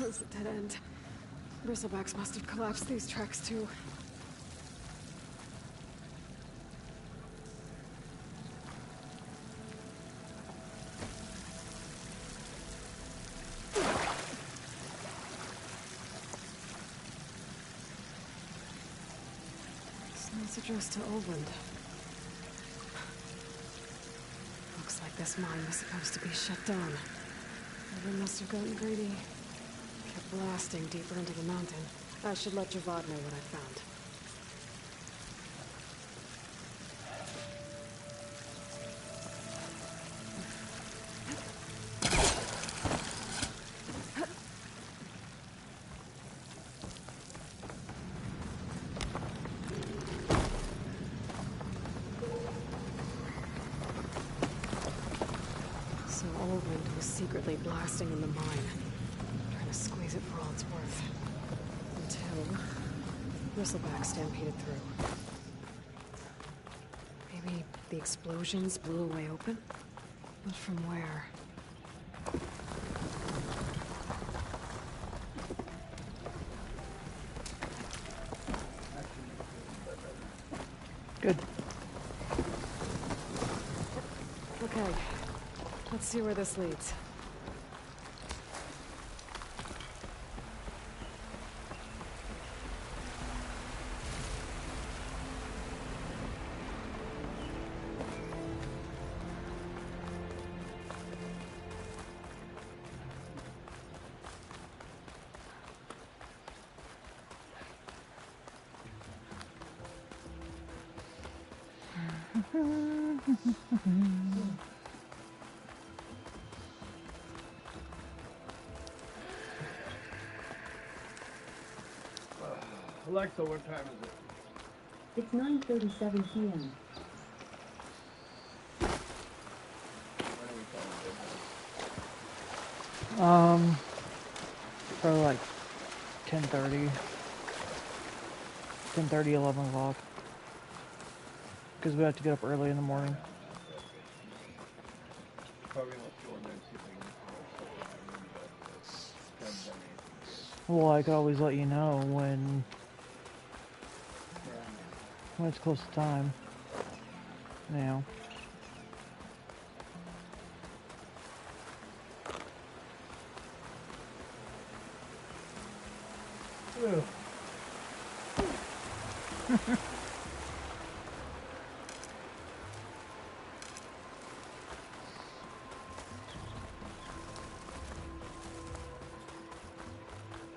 It's a dead end. Bristlebacks must have collapsed these tracks too. This note's addressed to Olvend. Looks like this mine was supposed to be shut down. Everyone must have gotten greedy. Kept blasting deeper into the mountain. I should let Javad know what I found. secretly blasting in the mine. Trying to squeeze it for all it's worth. Until Bristleback stampeded through. Maybe the explosions blew a way open? But from where? Good. Okay. Let's see where this leads. Alexa, what time is it? It's 9:37 p.m. Probably like 10:30. 10:30, 11 o'clock. Because we have to get up early in the morning. Probably not sure then, see if I can Well, I could always let you know when it's close to time. Now.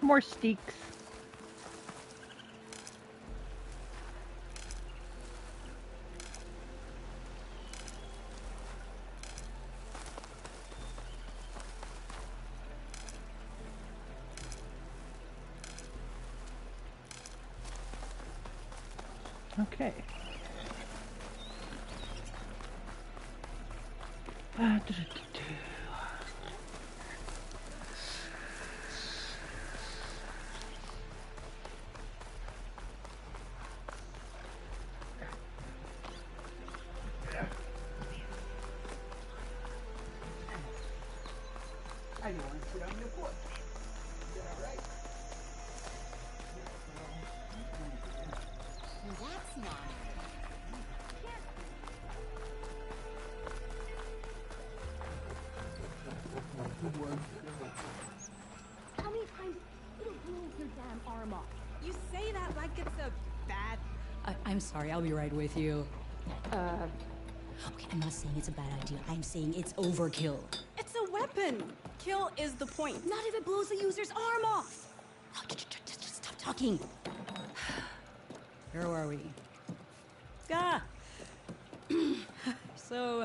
More steaks. Okay. I don't want to sit on your porch. Is that right? That's not. How many times it'll blow your damn arm off? You say that like it's a bad... I'm sorry, I'll be right with you. Okay, I'm not saying it's a bad idea. I'm saying it's overkill. It's a weapon. Kill is the point. Not if it blows the user's arm off. Oh, just stop talking. Where were we? So,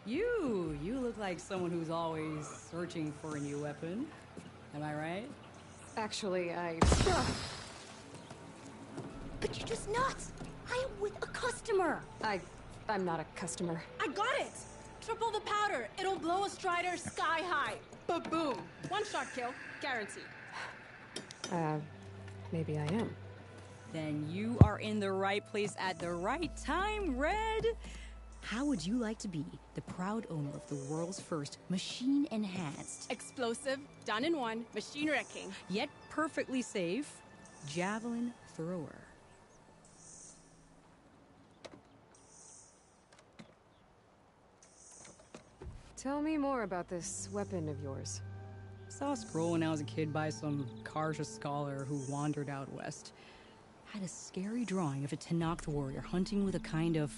you look like someone who's always searching for a new weapon. Am I right? Actually, But you're just nuts! I am with a customer! I'm not a customer. I got it! Triple the powder. It'll blow a Strider sky high. Ba-boom. One shot kill. Guaranteed. Maybe I am. Then you are in the right place at the right time, Red. How would you like to be the proud owner of the world's first machine-enhanced, explosive, done in one, machine wrecking, yet perfectly safe, javelin thrower? Tell me more about this weapon of yours. Saw a scroll when I was a kid by some Karja scholar who wandered out west. Had a scary drawing of a Tenakth warrior hunting with a kind of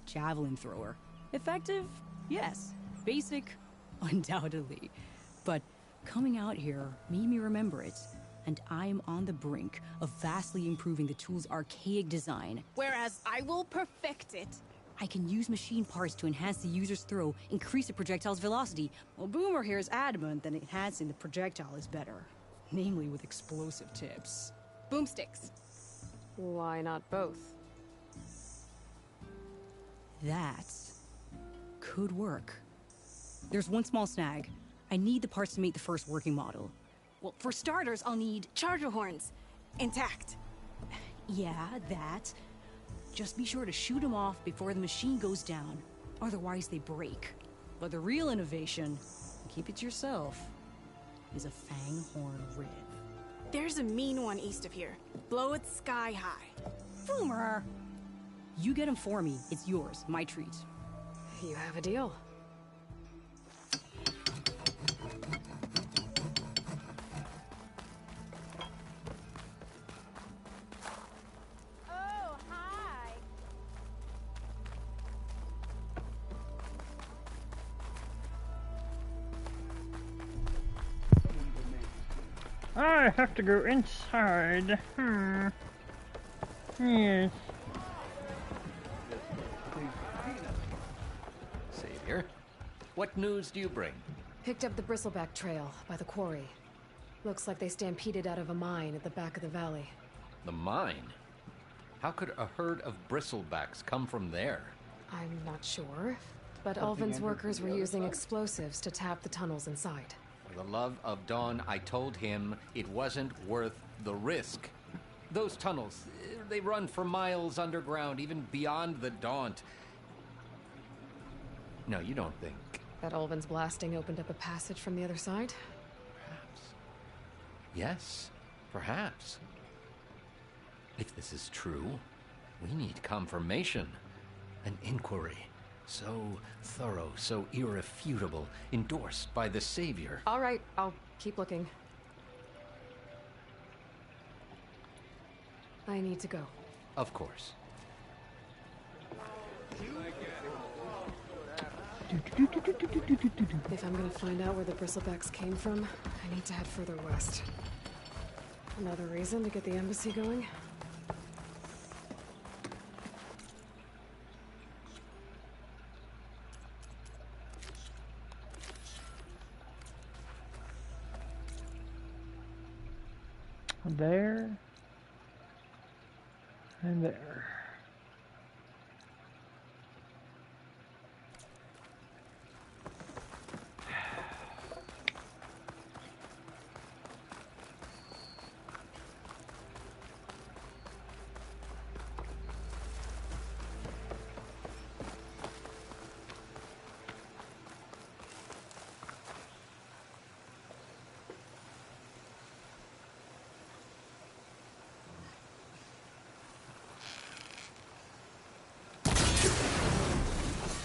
javelin thrower. Effective? Yes. Basic? Undoubtedly. But coming out here made me remember it, and I am on the brink of vastly improving the tool's archaic design. Whereas I will perfect it. I can use machine parts to enhance the user's throw, increase the projectile's velocity. Well, Boomer here is adamant that enhancing the projectile is better. Namely with explosive tips. Boomsticks. Why not both? That could work. There's one small snag. I need the parts to make the first working model. Well, for starters, I'll need charger horns. Intact. Yeah, that. Just be sure to shoot them off before the machine goes down. Otherwise, they break. But the real innovation, keep it to yourself, is a Fanghorn rib. There's a mean one east of here. Blow it sky high. Boomer! You get him for me. It's yours. My treat. You have a deal. Oh, hi. I have to go inside. Yes. Savior, what news do you bring? Picked up the Bristleback Trail by the quarry. Looks like they stampeded out of a mine at the back of the valley. The mine? How could a herd of bristlebacks come from there? I'm not sure, but Ulvin's workers were using explosives to tap the tunnels inside. For the love of Dawn, I told him it wasn't worth the risk. Those tunnels, they run for miles underground, even beyond the Daunt. No, you don't think. That Ulvin's blasting opened up a passage from the other side? Perhaps. Yes, perhaps. If this is true, we need confirmation. An inquiry. So thorough, so irrefutable, endorsed by the Savior. All right, I'll keep looking. I need to go. Of course. If I'm gonna find out where the Bristlebacks came from, I need to head further west. Another reason to get the embassy going? There. And there.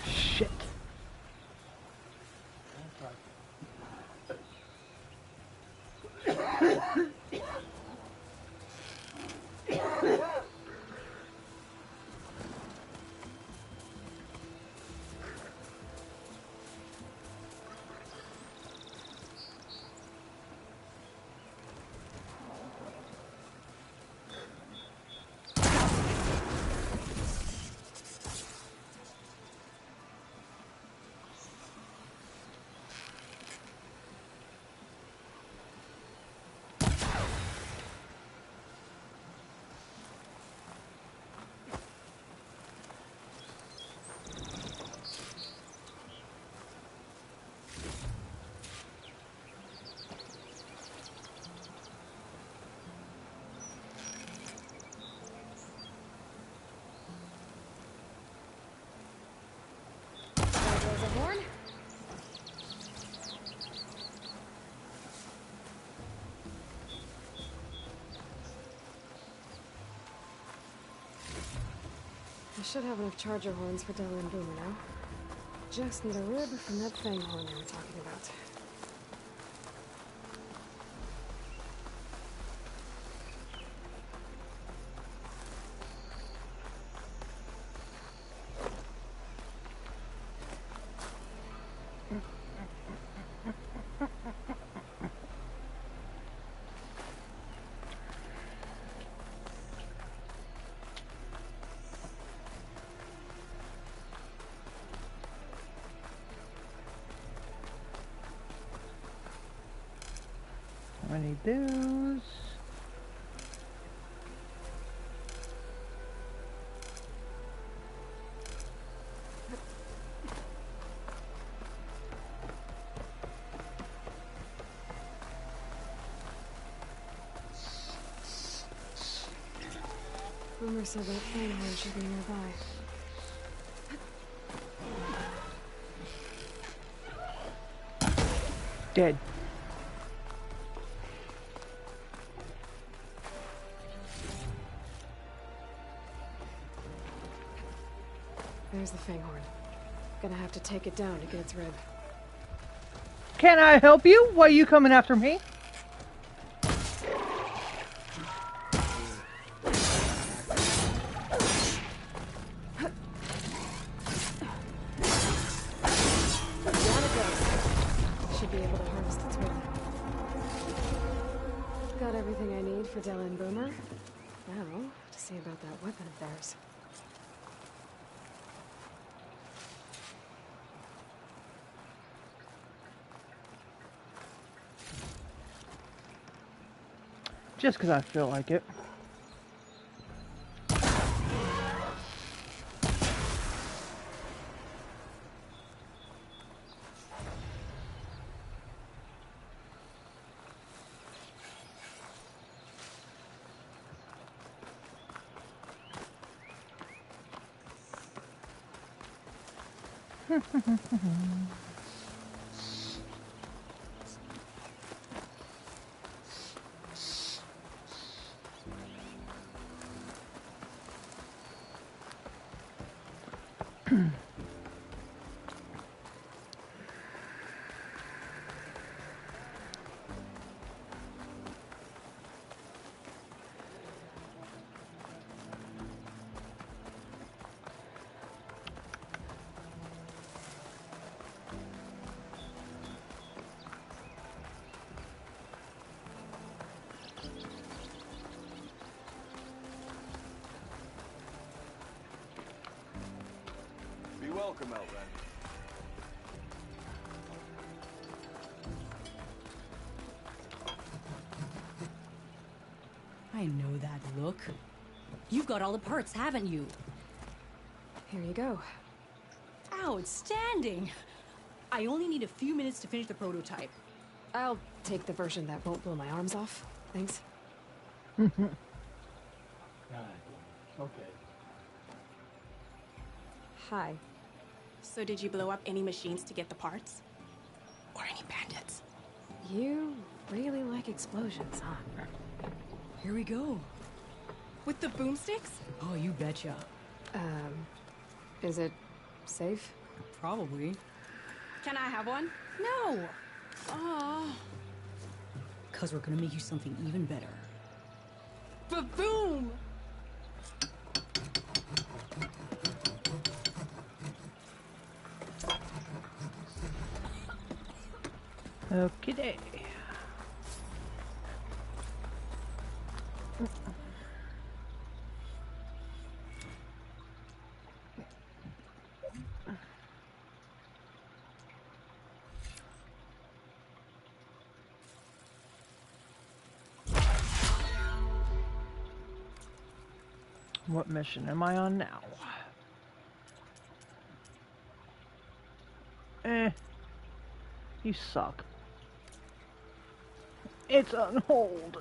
Shit. There's a horn. I should have enough charger horns for Della and Boomer now. Just need a rib from that Fanghorn they were talking about. I need those. Boomer said that Fanghorn should be nearby. Dead. There's the Fanghorn. Gonna have to take it down to get its rib. Can I help you? Why are you coming after me? Should be able to harvest its rib. Got everything I need for Della and Boomer. Now, to see about that weapon of theirs. Just because I feel like it. Be welcome, Elven. I know that look. You've got all the parts, haven't you? Here you go. Outstanding! I only need a few minutes to finish the prototype. I'll take the version that won't blow my arms off. Thanks. Right. Okay. Hi. So did you blow up any machines to get the parts? Or any bandits? You really like explosions, huh? Here we go. With the boomsticks? Oh, you betcha. Is it safe? Probably. Can I have one? No! Oh. Cause we're gonna make you something even better. Ba-boom! Okay. What mission am I on now? You suck. It's on hold.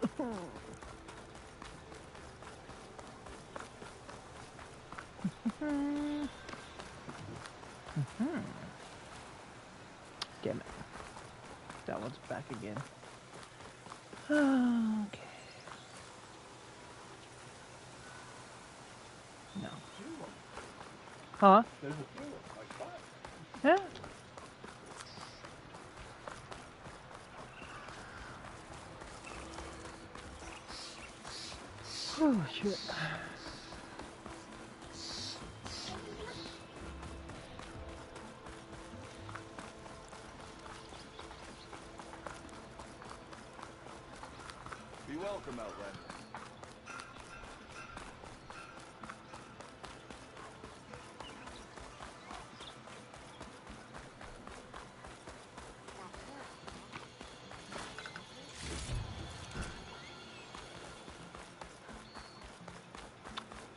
Damn it. That one's back again. Okay. No. Huh? There's a few, like 5. Yeah. Oh, shit. Be welcome, Outlander.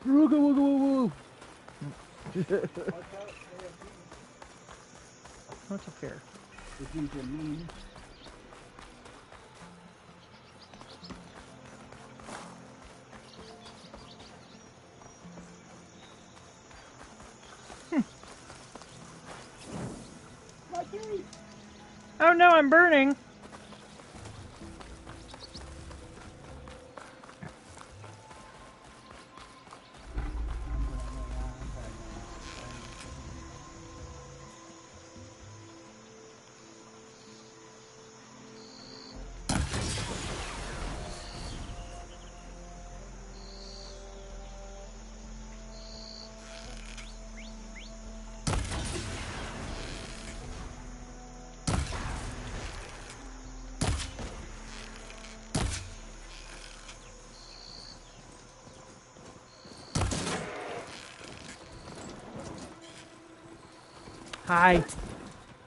Wooga wooga woo woo. What's up here? Oh no, I'm burning. Hi.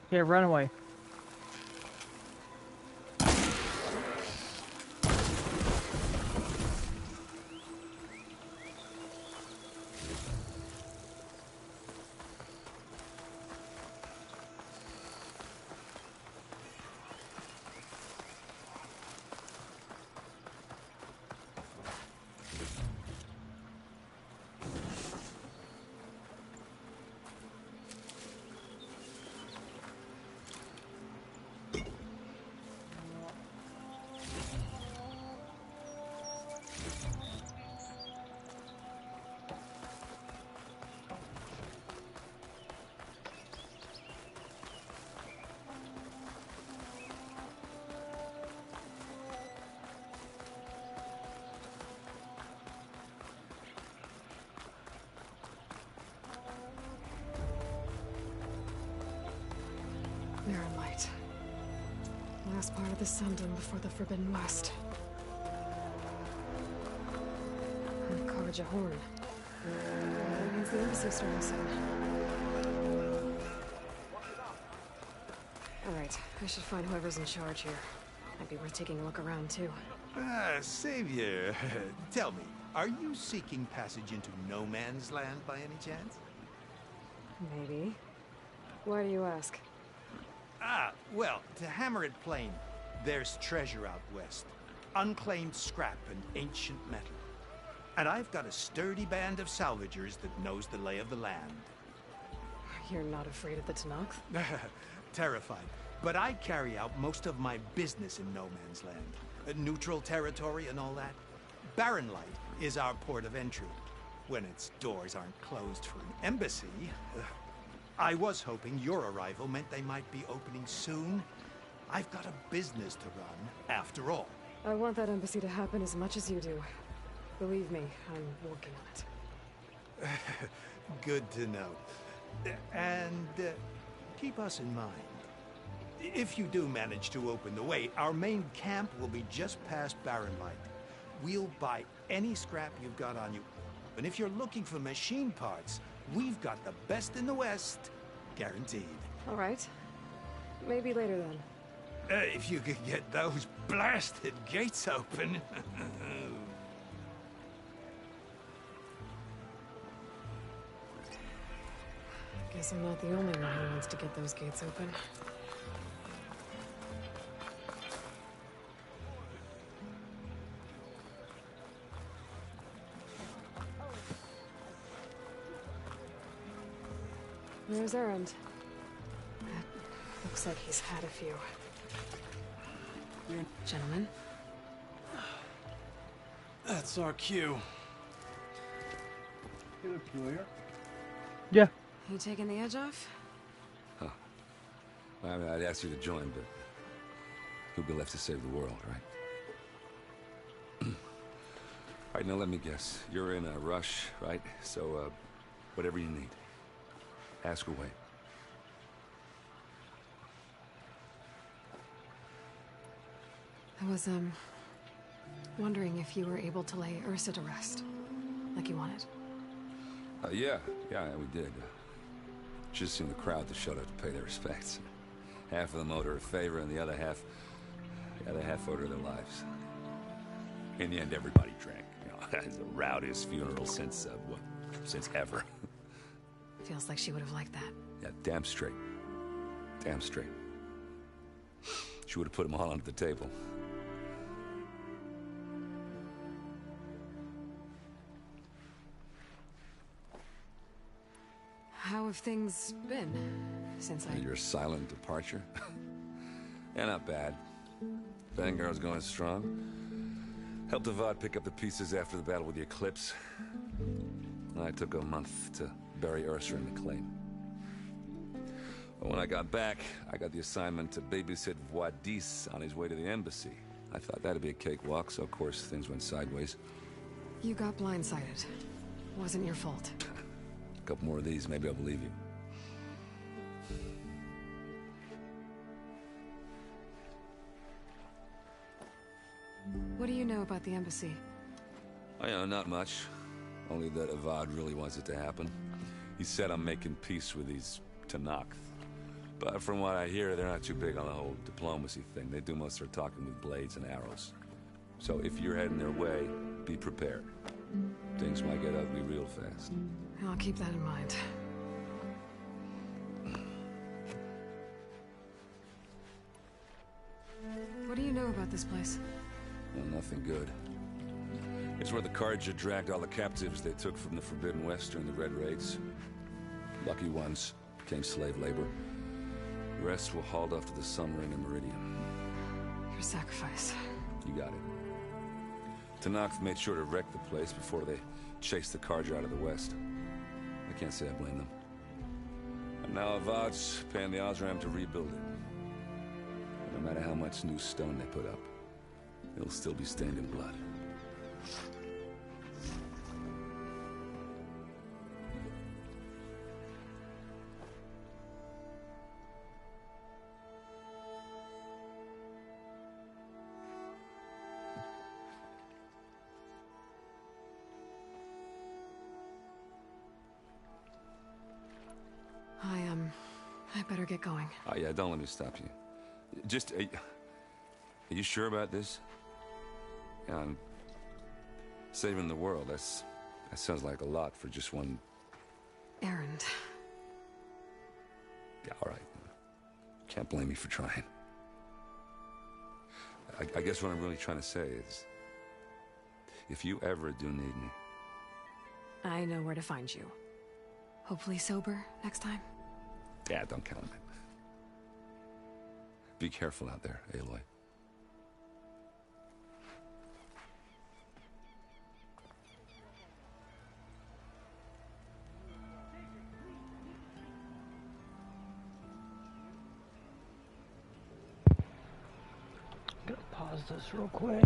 Yeah, run away. Barren Light. Last part of the Sundom before the Forbidden West. And Karja Horn. That means the embassy storm soon. Alright, I should find whoever's in charge here. Might be worth taking a look around, too. Savior, tell me, are you seeking passage into no man's land by any chance? Maybe. Why do you ask? Well, to hammer it plain, there's treasure out west. Unclaimed scrap and ancient metal. And I've got a sturdy band of salvagers that knows the lay of the land. You're not afraid of the Tenakth? Terrified. But I carry out most of my business in no man's land. Neutral territory and all that. Barren Light is our port of entry. When its doors aren't closed for an embassy... I was hoping your arrival meant they might be opening soon. I've got a business to run, after all. I want that embassy to happen as much as you do. Believe me, I'm working on it. Good to know. And keep us in mind. If you do manage to open the way, our main camp will be just past Barren Light. We'll buy any scrap you've got on you. And if you're looking for machine parts, we've got the best in the West, guaranteed. All right. Maybe later then. If you could get those blasted gates open. Guess I'm not the only one who wants to get those gates open. There's Erend. Looks like he's had a few. Gentlemen? That's our cue. Get a cue here? Yeah. You taking the edge off? Huh. I mean, I'd ask you to join, but who'd be left to save the world, right? All right, now let me guess. You're in a rush, right? So, whatever you need. Ask away. I was, wondering if you were able to lay Ursa to rest, like you wanted. Yeah, we did. Just seen the crowd that showed up to pay their respects. Half of them owed her a favor, and the other half owed her their lives. In the end, everybody drank. You know, it's the rowdiest funeral since ever. Feels like she would have liked that. Yeah, damn straight. Damn straight. She would have put them all under the table. How have things been since Your silent departure? Yeah, not bad. Vanguard's going strong. Helped Avad pick up the pieces after the battle with the Eclipse. I took a month to bury Ursa in the claim. But when I got back, I got the assignment to babysit Wadis on his way to the embassy. I thought that'd be a cakewalk, so of course things went sideways. You got blindsided. Wasn't your fault. A couple more of these, maybe I'll believe you. What do you know about the embassy? I know, not much. Only that Avad really wants it to happen. He said I'm making peace with these Tenakth. But from what I hear, they're not too big on the whole diplomacy thing. They do most of their talking with blades and arrows. So if you're heading their way, be prepared. Things might get ugly real fast. I'll keep that in mind. What do you know about this place? Well, nothing good. It's where the Carja dragged all the captives they took from the Forbidden West during the Red Raids. Lucky ones became slave labor. The rest were hauled off to the Sun Ring and Meridian. Your sacrifice. You got it. Tenakth made sure to wreck the place before they chased the Carja out of the West. I can't say I blame them. And now Avad's paying the Osram to rebuild it. No matter how much new stone they put up, it'll still be stained in blood. I better get going. Oh yeah, don't let me stop you. Just, are you sure about this? Yeah, I'm saving the world. That sounds like a lot for just one errand. Yeah, all right. Can't blame me for trying. I guess what I'm really trying to say is, if you ever do need me, I know where to find you. Hopefully sober next time. Yeah, don't count on it. Be careful out there, Aloy. Gonna pause this real quick.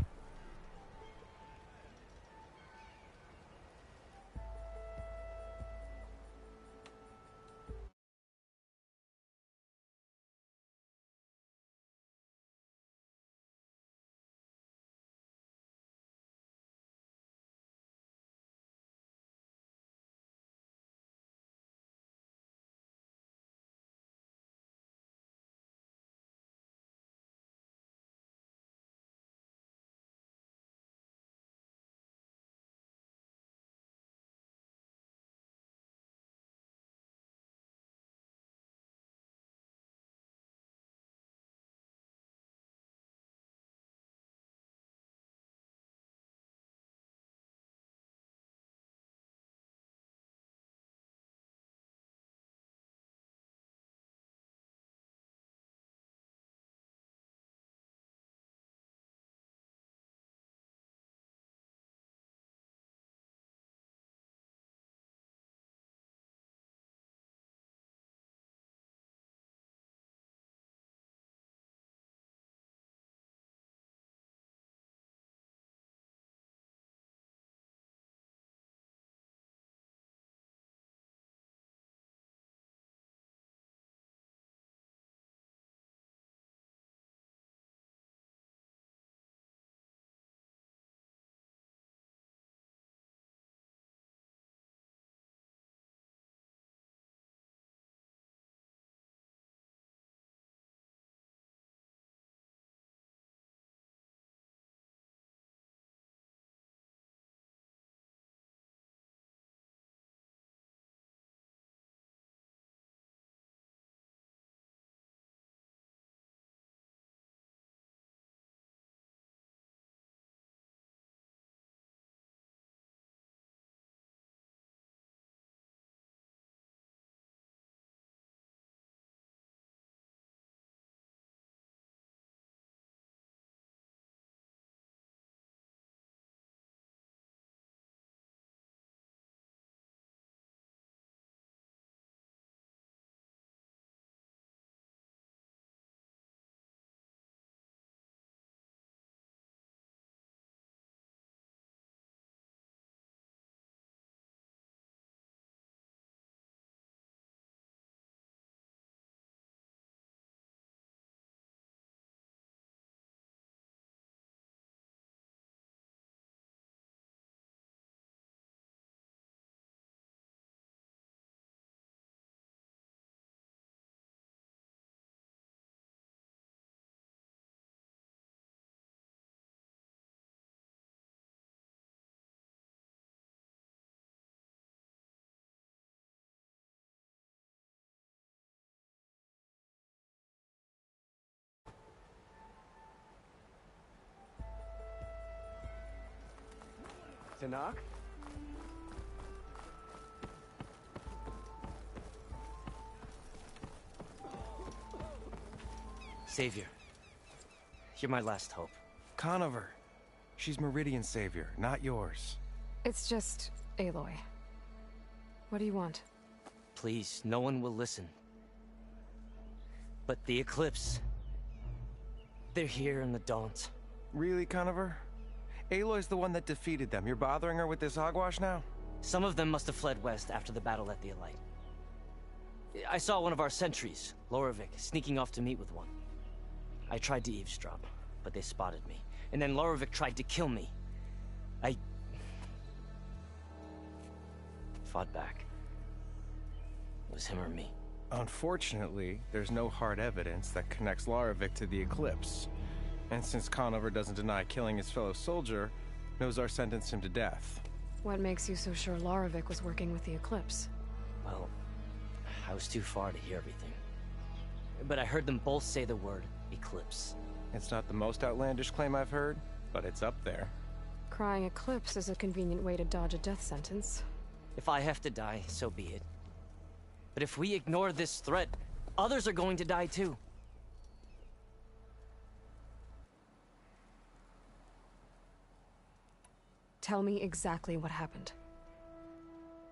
Tanakh? Savior, you're my last hope. Conover. She's Meridian's savior, not yours. It's just Aloy. What do you want? Please, no one will listen. But the Eclipse... they're here in the Daunt. Really, Conover? Aloy's the one that defeated them. You're bothering her with this hogwash now? Some of them must have fled west after the battle at the Elite. I saw one of our sentries, Loravik, sneaking off to meet with one. I tried to eavesdrop, but they spotted me. And then Loravik tried to kill me. I... fought back. It was him or me. Unfortunately, there's no hard evidence that connects Loravik to the Eclipse. And since Conover doesn't deny killing his fellow soldier, Nozar sentenced him to death. What makes you so sure Loravik was working with the Eclipse? Well, I was too far to hear everything. But I heard them both say the word Eclipse. It's not the most outlandish claim I've heard, but it's up there. Crying Eclipse is a convenient way to dodge a death sentence. If I have to die, so be it. But if we ignore this threat, others are going to die too. Tell me exactly what happened.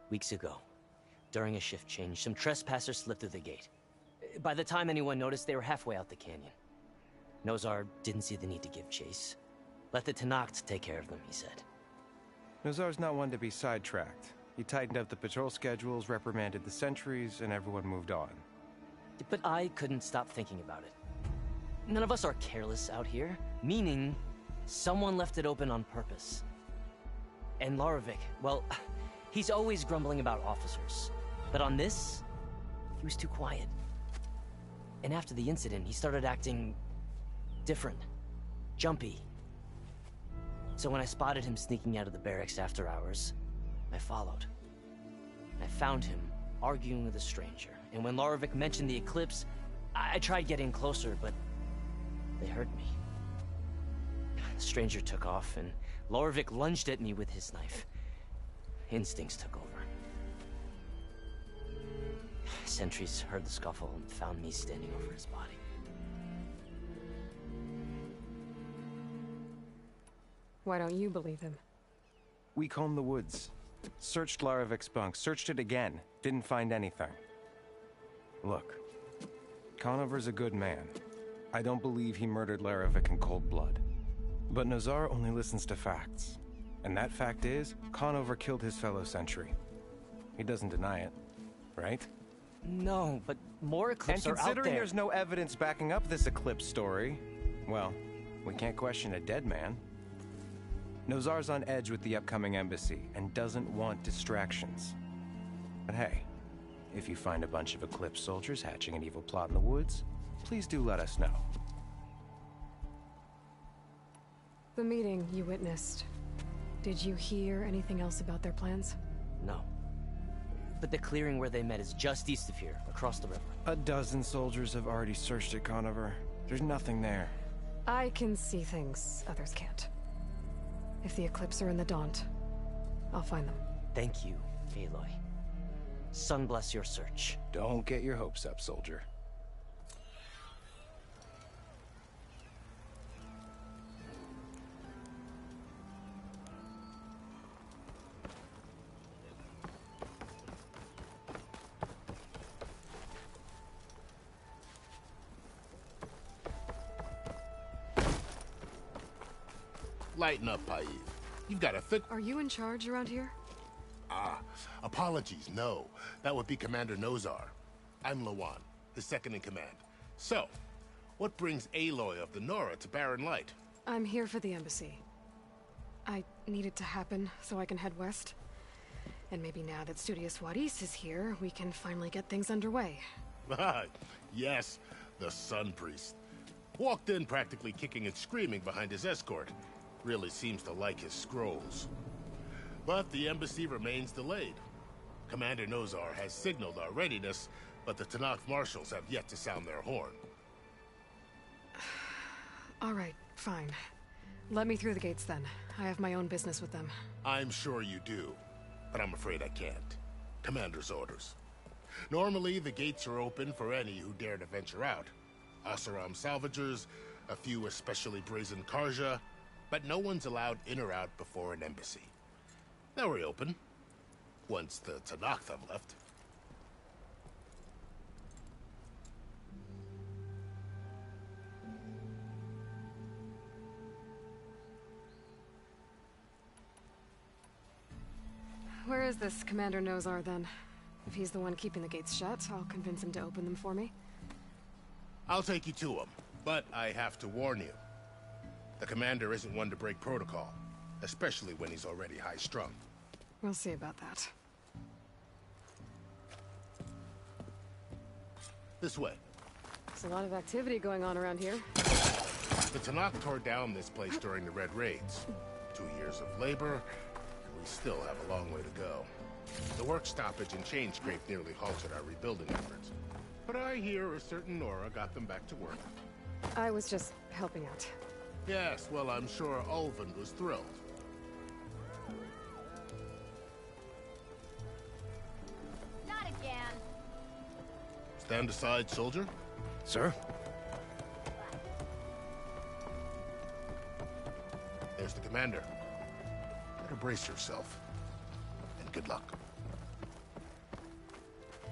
Weeks ago, during a shift change, some trespassers slipped through the gate. By the time anyone noticed, they were halfway out the canyon. Nozar didn't see the need to give chase. Let the Tenakth take care of them, he said. Nozar's not one to be sidetracked. He tightened up the patrol schedules, reprimanded the sentries, and everyone moved on. But I couldn't stop thinking about it. None of us are careless out here, meaning someone left it open on purpose. And Loravik, well, he's always grumbling about officers. But on this, he was too quiet. And after the incident, he started acting different, jumpy. So when I spotted him sneaking out of the barracks after hours, I followed. I found him arguing with a stranger. And when Loravik mentioned the Eclipse, I tried getting closer, but they heard me. The stranger took off, and Loravik lunged at me with his knife. Instincts took over. Sentries heard the scuffle and found me standing over his body. Why don't you believe him? We combed the woods. Searched Loravik's bunk, searched it again. Didn't find anything. Look, Conover's a good man. I don't believe he murdered Loravik in cold blood. But Nozar only listens to facts. And that fact is, Conover killed his fellow sentry. He doesn't deny it, right? No, but more Eclipse are out there. And considering there's no evidence backing up this Eclipse story, well, we can't question a dead man. Nozar's on edge with the upcoming embassy and doesn't want distractions. But hey, if you find a bunch of Eclipse soldiers hatching an evil plot in the woods, please do let us know. The meeting you witnessed. Did you hear anything else about their plans? No. But the clearing where they met is just east of here, across the river. A dozen soldiers have already searched it, Conover. There's nothing there. I can see things others can't. If the Eclipse are in the Daunt, I'll find them. Thank you, Aloy. Sun bless your search. Don't get your hopes up, soldier. Lighten up, Paiv. You've got a thick... Are you in charge around here? Apologies, no. That would be Commander Nozar. I'm Lawan, his second in command. So, what brings Aloy of the Nora to Barren Light? I'm here for the embassy. I need it to happen so I can head west. And maybe now that Studious Wadis is here, we can finally get things underway. Yes, the Sun Priest. Walked in practically kicking and screaming behind his escort. Really seems to like his scrolls. But the embassy remains delayed. Commander Nozar has signaled our readiness, but the Tenakth marshals have yet to sound their horn. All right, fine. Let me through the gates then. I have my own business with them. I'm sure you do, but I'm afraid I can't. Commander's orders. Normally, the gates are open for any who dare to venture out. Oseram salvagers, a few especially brazen Karja, but no one's allowed in or out before an embassy. Now we're open, once the Tenakth have left. Where is this Commander Nozar, then? If he's the one keeping the gates shut, I'll convince him to open them for me. I'll take you to him, but I have to warn you. The Commander isn't one to break protocol, especially when he's already high-strung. We'll see about that. This way. There's a lot of activity going on around here. The Tenakth tore down this place during the Red Raids. 2 years of labor, and we still have a long way to go. The work stoppage and chain scrape nearly halted our rebuilding efforts. But I hear a certain Nora got them back to work. I was just helping out. Yes, well, I'm sure Ulvund was thrilled. Not again. Stand aside, soldier. Sir? There's the Commander. Better brace yourself. And good luck.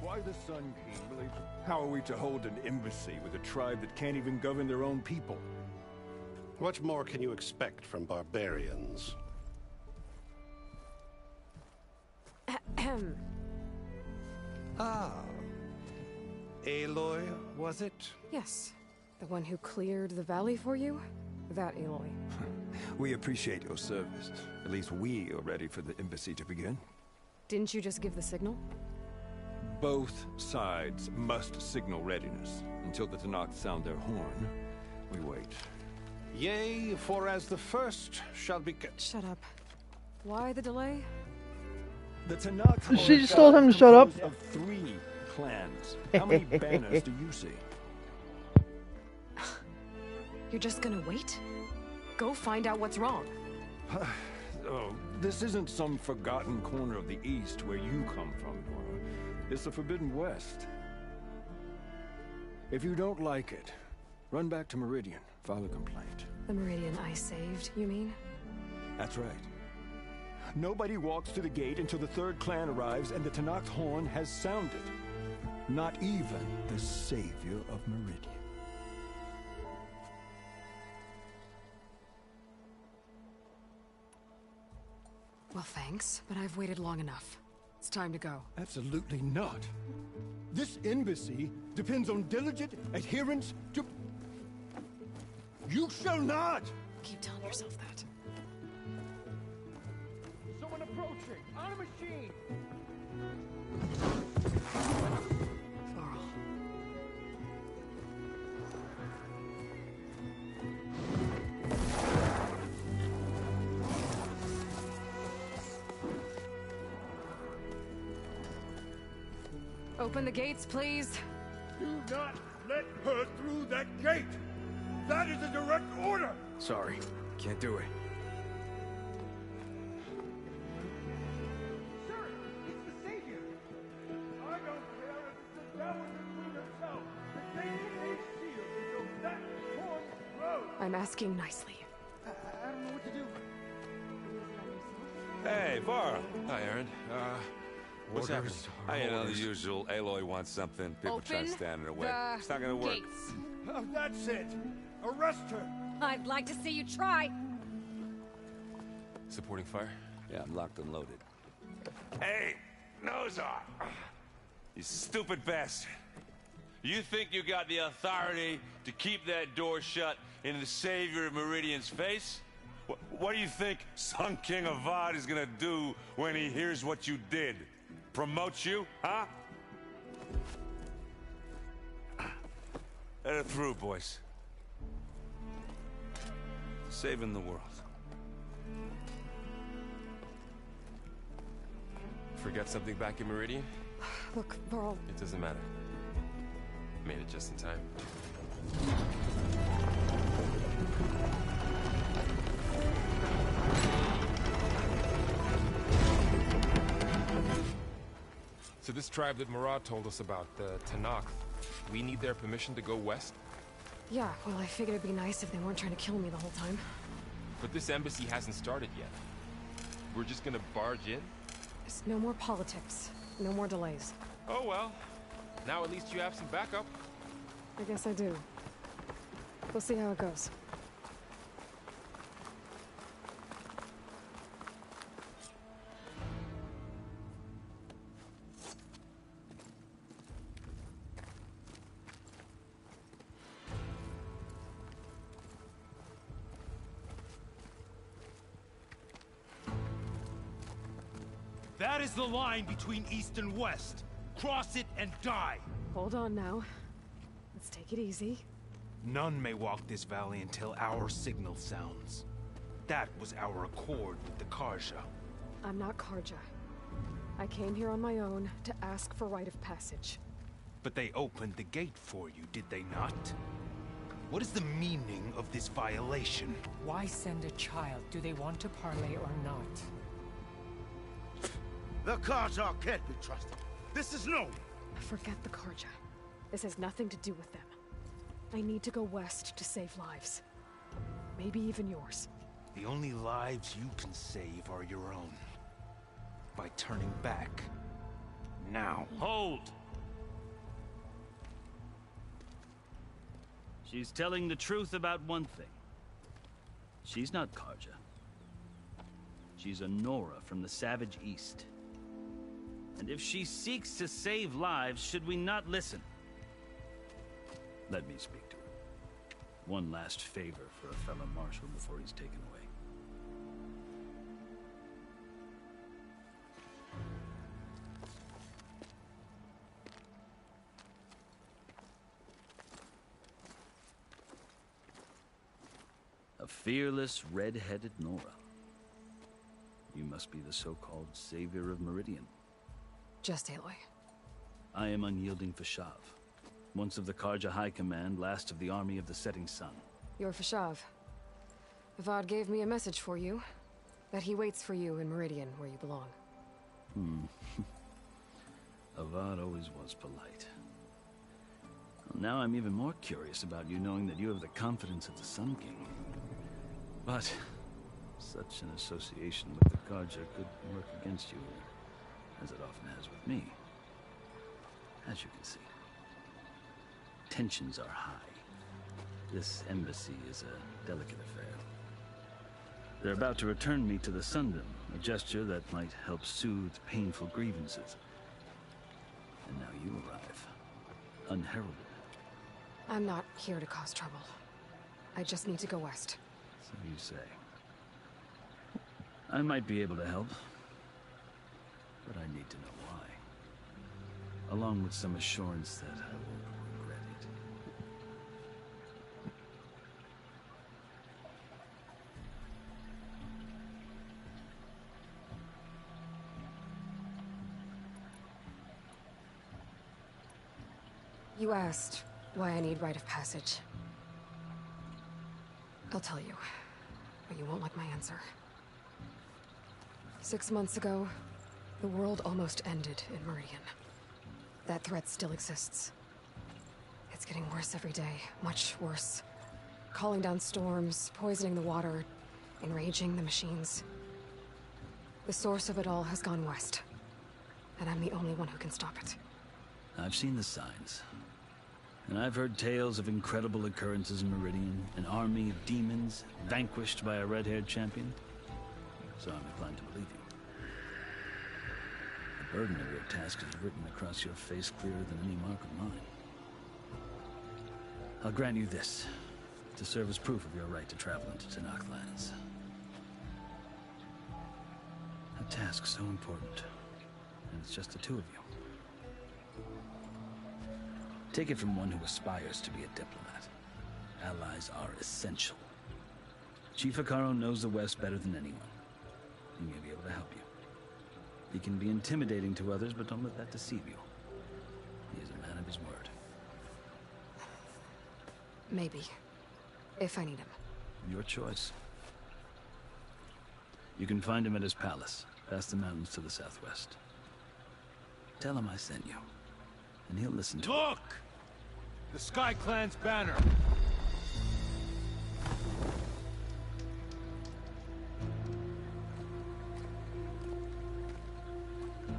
Why the Sun King believes... How are we to hold an embassy with a tribe that can't even govern their own people? What more can you expect from barbarians? Ah. Aloy, was it? Yes. The one who cleared the valley for you? That Aloy. We appreciate your service. At least we are ready for the embassy to begin. Didn't you just give the signal? Both sides must signal readiness. Until the Tenakth sound their horn, we wait. Yea, for as the first shall be... Shut up. Why the delay? The Tenakth She just told him to shut up. Of 3 clans. How many banners do you see? You're just gonna wait? Go find out what's wrong. Oh, this isn't some forgotten corner of the East where you come from, Nora. It's the Forbidden West. If you don't like it, run back to Meridian, file a complaint. The Meridian I saved, you mean? That's right. Nobody walks to the gate until the 3rd clan arrives and the Tenakth horn has sounded. Not even the savior of Meridian. Well, thanks, but I've waited long enough. It's time to go. Absolutely not. This embassy depends on diligent adherence to... You shall not! Keep telling yourself that. Someone approaching! On a machine! Varl. Open the gates, please. Do not let her through that gate! That is a direct order! Sorry, can't do it. Sir, it's the Savior! I don't care if it's the Devil the Queen herself. The gate remains sealed until that horn blows. I'm asking nicely. I don't know what to do. Hey, Varl. Hi, Aaron. What's happening? You know, the usual. Aloy wants something. People try to Open stand in her way. the It's not gonna work. gates. Oh, that's it! Arrest her! I'd like to see you try. Supporting fire? Yeah, I'm locked and loaded. Hey, Nozar! You stupid bastard. You think you got the authority to keep that door shut in the savior of Meridian's face? What do you think Sun King Avad is gonna do when he hears what you did? Promote you, huh? Let her through, boys. Saving the world. Forgot something back in Meridian? Look, Varl. It doesn't matter. Made it just in time. So this tribe that Murad told us about, the Tanakh, we need their permission to go west? Yeah, well, I figured it'd be nice if they weren't trying to kill me the whole time. But this embassy hasn't started yet. We're just gonna barge in? There's no more politics. No more delays. Oh well. Now at least you have some backup. I guess I do. We'll see how it goes. That is the line between East and West. Cross it and die. Hold on now. Let's take it easy. None may walk this valley until our signal sounds. That was our accord with the Karja. I'm not Karja. I came here on my own to ask for rite of passage. But they opened the gate for you, did they not? What is the meaning of this violation? Why send a child? Do they want to parley or not? The Karja can't be trusted. This is no... Forget the Karja. This has nothing to do with them. I need to go west to save lives. Maybe even yours. The only lives you can save are your own. By turning back. Now. Hold! She's telling the truth about one thing. She's not Karja. She's a Nora from the Savage East. And if she seeks to save lives, should we not listen? Let me speak to her. One last favor for a fellow marshal before he's taken away. A fearless, red-headed Nora. You must be the so-called savior of Meridian. Just Aloy. I am Unyielding Fashav. Once of the Karja High Command, last of the Army of the Setting Sun. You're Fashav. Avad gave me a message for you. That he waits for you in Meridian, where you belong. Avad always was polite. Well, now I'm even more curious about you knowing that you have the confidence of the Sun King. But such an association with the Karja could work against you, as it often has with me. As you can see, tensions are high. This embassy is a delicate affair. They're about to return me to the Sundom, a gesture that might help soothe painful grievances. And now you arrive, unheralded. I'm not here to cause trouble. I just need to go west. So you say. I might be able to help, but I need to know why. Along with some assurance that I won't regret it. You asked why I need rite of passage. I'll tell you, but you won't like my answer. 6 months ago, the world almost ended in Meridian. That threat still exists. It's getting worse every day, much worse. Calling down storms, poisoning the water, enraging the machines. The source of it all has gone west, and I'm the only one who can stop it. I've seen the signs. And I've heard tales of incredible occurrences in Meridian, an army of demons vanquished by a red-haired champion. So I'm inclined to believe you. The burden of your task is written across your face clearer than any mark of mine. I'll grant you this, to serve as proof of your right to travel into Tanakh lands. A task so important, and it's just the two of you. Take it from one who aspires to be a diplomat. Allies are essential. Chief Hekarro knows the West better than anyone. He may be able to help you. He can be intimidating to others, but don't let that deceive you. He is a man of his word. Maybe. If I need him. Your choice. You can find him at his palace, past the mountains to the southwest. Tell him I sent you. And he'll listen to Look! The Sky Clan's banner.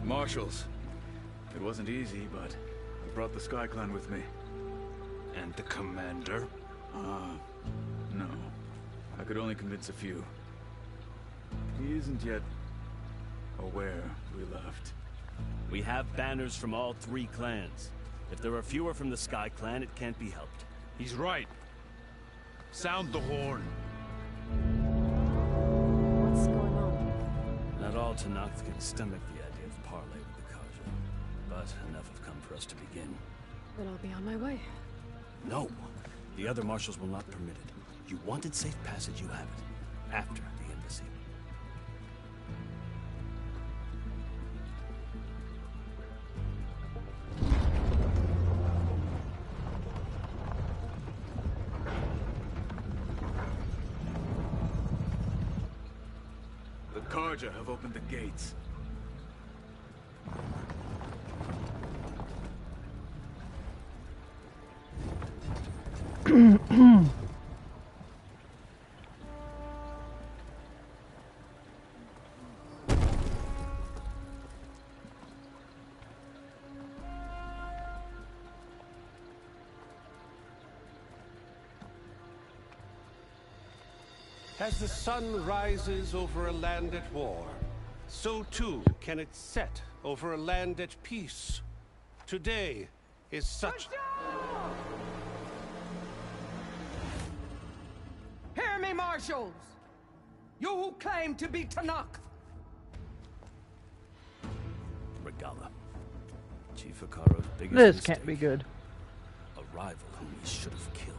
Marshals. It wasn't easy, but I brought the Sky Clan with me. And the commander? No. I could only convince a few. He isn't yet aware we left. We have banners from all 3 clans. If there are fewer from the Sky Clan, it can't be helped. He's right. Sound the horn. What's going on? Not all Tenakth can stomach the idea of parley with the Carja. But enough have come for us to begin. Then I'll be on my way. No! The other marshals will not permit it. You wanted safe passage, you have it. After the embassy. The Carja have opened the gates. As the sun rises over a land at war, so too can it set over a land at peace. Today is such... Hear me, marshals! You who claim to be Tenakth! Regalla. Chief Hekarro's biggest This mistake. can't be good. A rival whom he should have killed.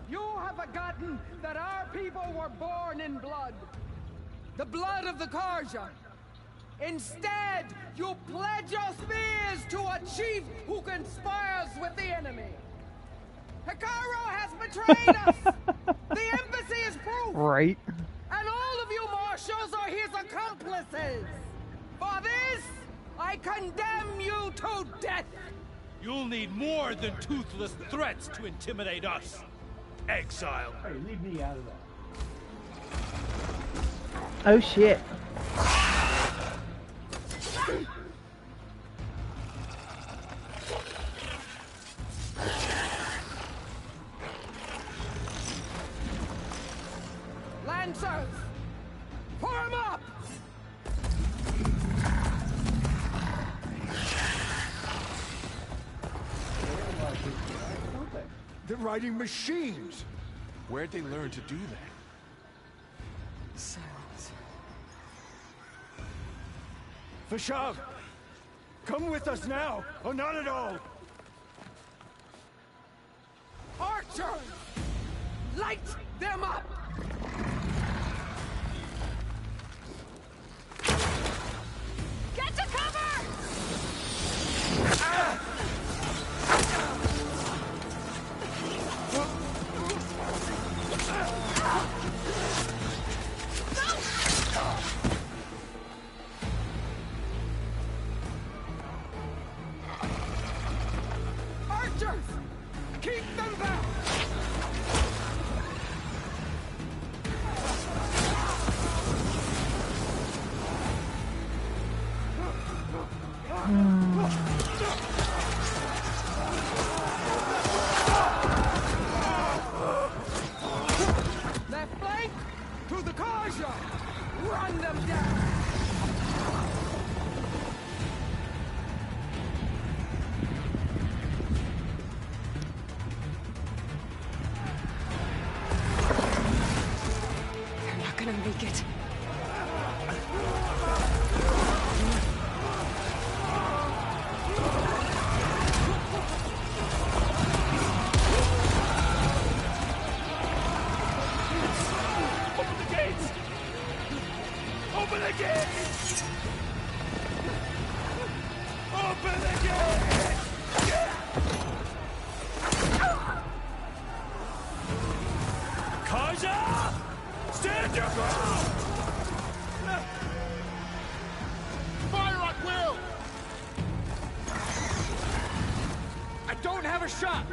You have forgotten that our people were born in blood. The blood of the Carja. Instead, you pledge your spears to a chief who conspires with the enemy. Hekarro has betrayed us! The embassy is proof! Right. And all of you marshals are his accomplices! For this, I condemn you to death! You'll need more than toothless threats to intimidate us. Exile. Hey, leave me out of that. Oh shit. Lancers! Form up! They're riding machines. Where'd they learn to do that? Silence. Fashav! Come with us now, or not at all! Archers! Light them up! Get to cover! Archers! Keep them back! Left flank! To the Carja! Run them down! shot!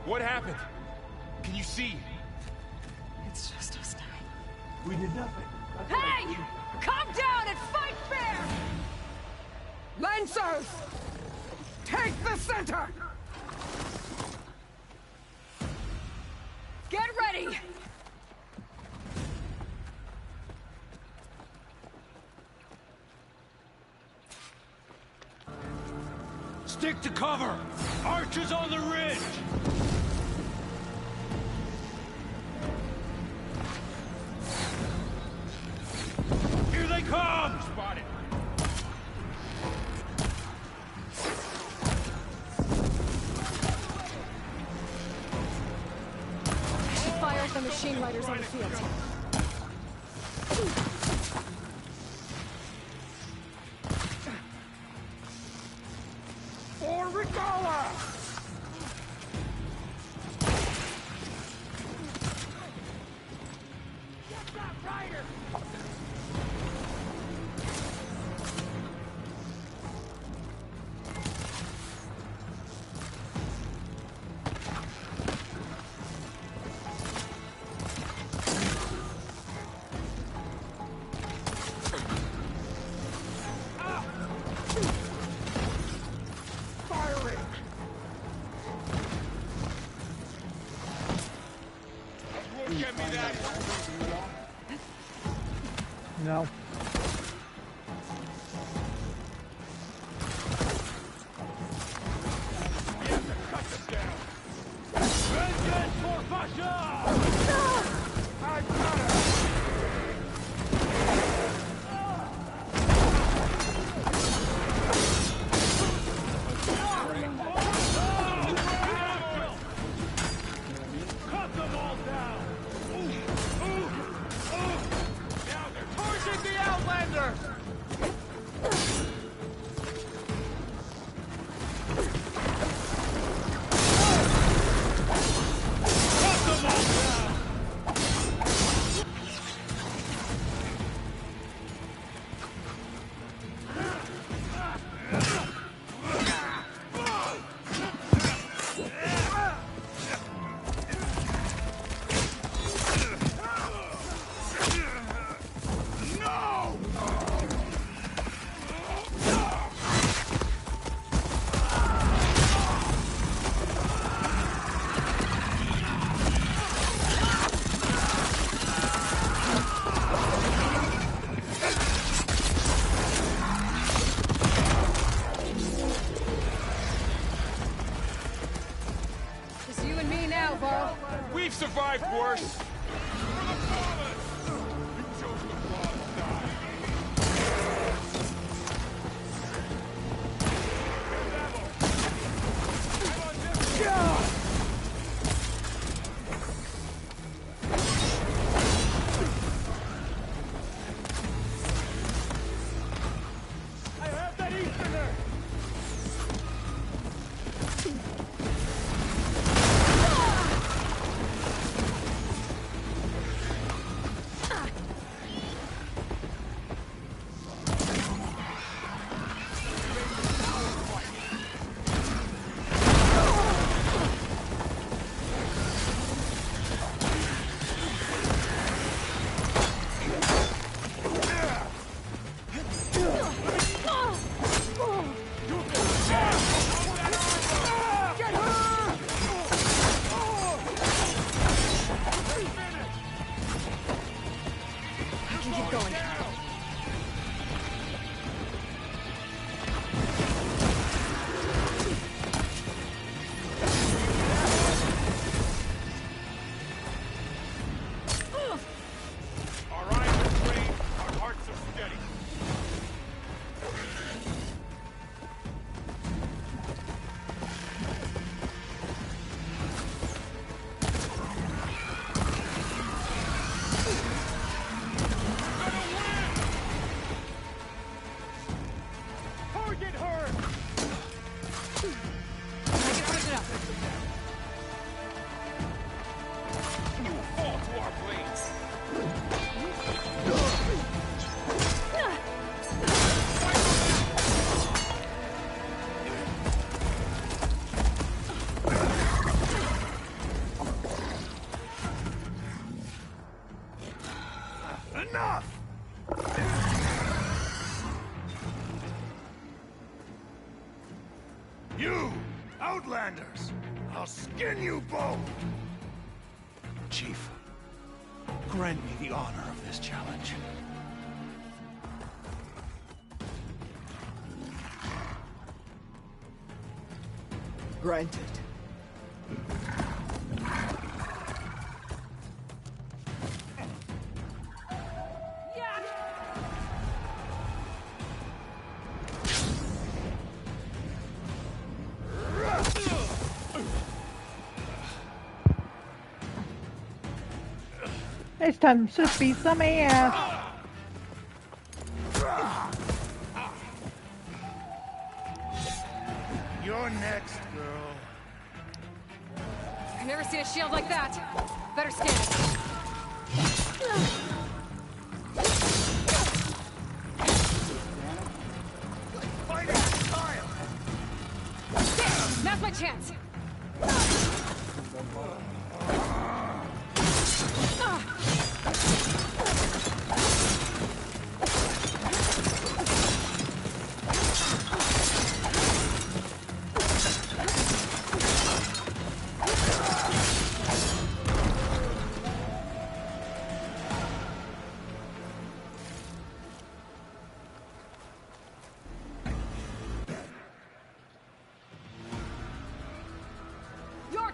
What happened? Can you see? It's just us now. We did nothing. Hey! Calm down and fight fair! Lancers! Take the center! Get ready! Stick to cover! Archers on the ridge! Here they come! Spotted! Should fire at the machine riders on the field. For Ricola! Get that rider! Firing! You won't get me that! No. We have to cut them down! Vengeance for Pasha! I've got her! Cut them all down! Now they're Target the Outlander! cut them all down! It's you and me now, Varl. We've survived worse. I have that Easterner! Enough! You, Outlanders! I'll skin you both! Chief, grant me the honor of this challenge. Granted. It's time to beat some ass. You're next, girl. I've never seen a shield like that. Better scan it. Damn, now's my chance.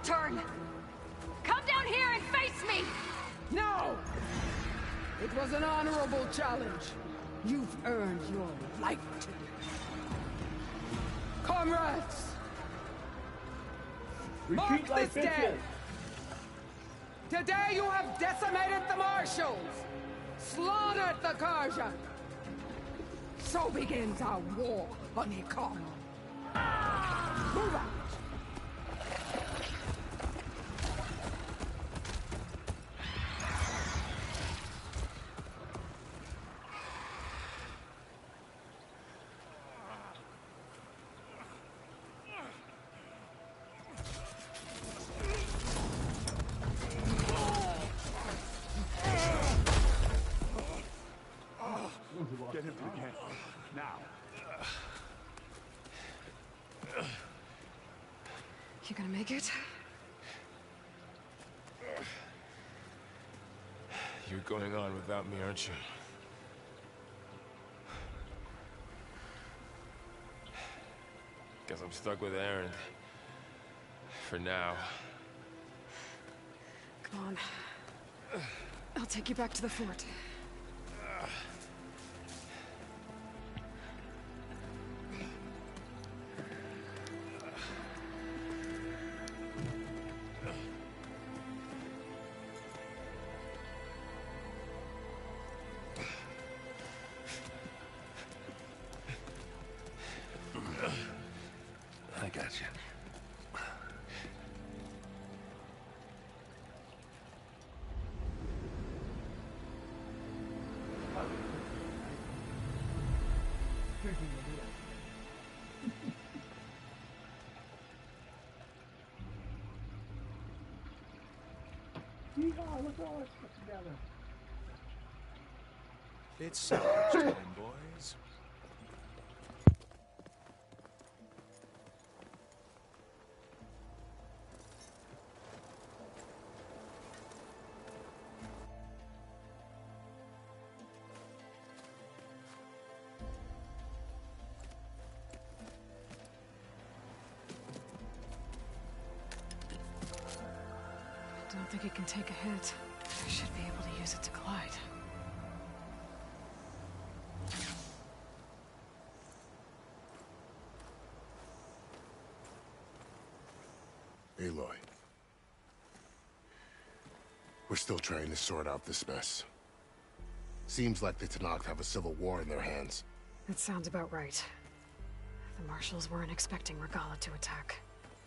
Turn! Come down here and face me! No! It was an honorable challenge. You've earned your life today. Comrades! Mark this day! Today you have decimated the Marshals! Slaughtered the Karja! So begins our war on Hikar. Move out! Get him if you can. Now. You gonna make it? You're going on without me, aren't you? Guess I'm stuck with Aaron. For now. Come on. I'll take you back to the fort. I got you. Look at all this put together. It's salvage time, boys. I don't think it can take a hit. I should be able to use it to glide. Aloy. We're still trying to sort out this mess. Seems like the Tenakth have a civil war in their hands. That sounds about right. The Marshals weren't expecting Regalla to attack.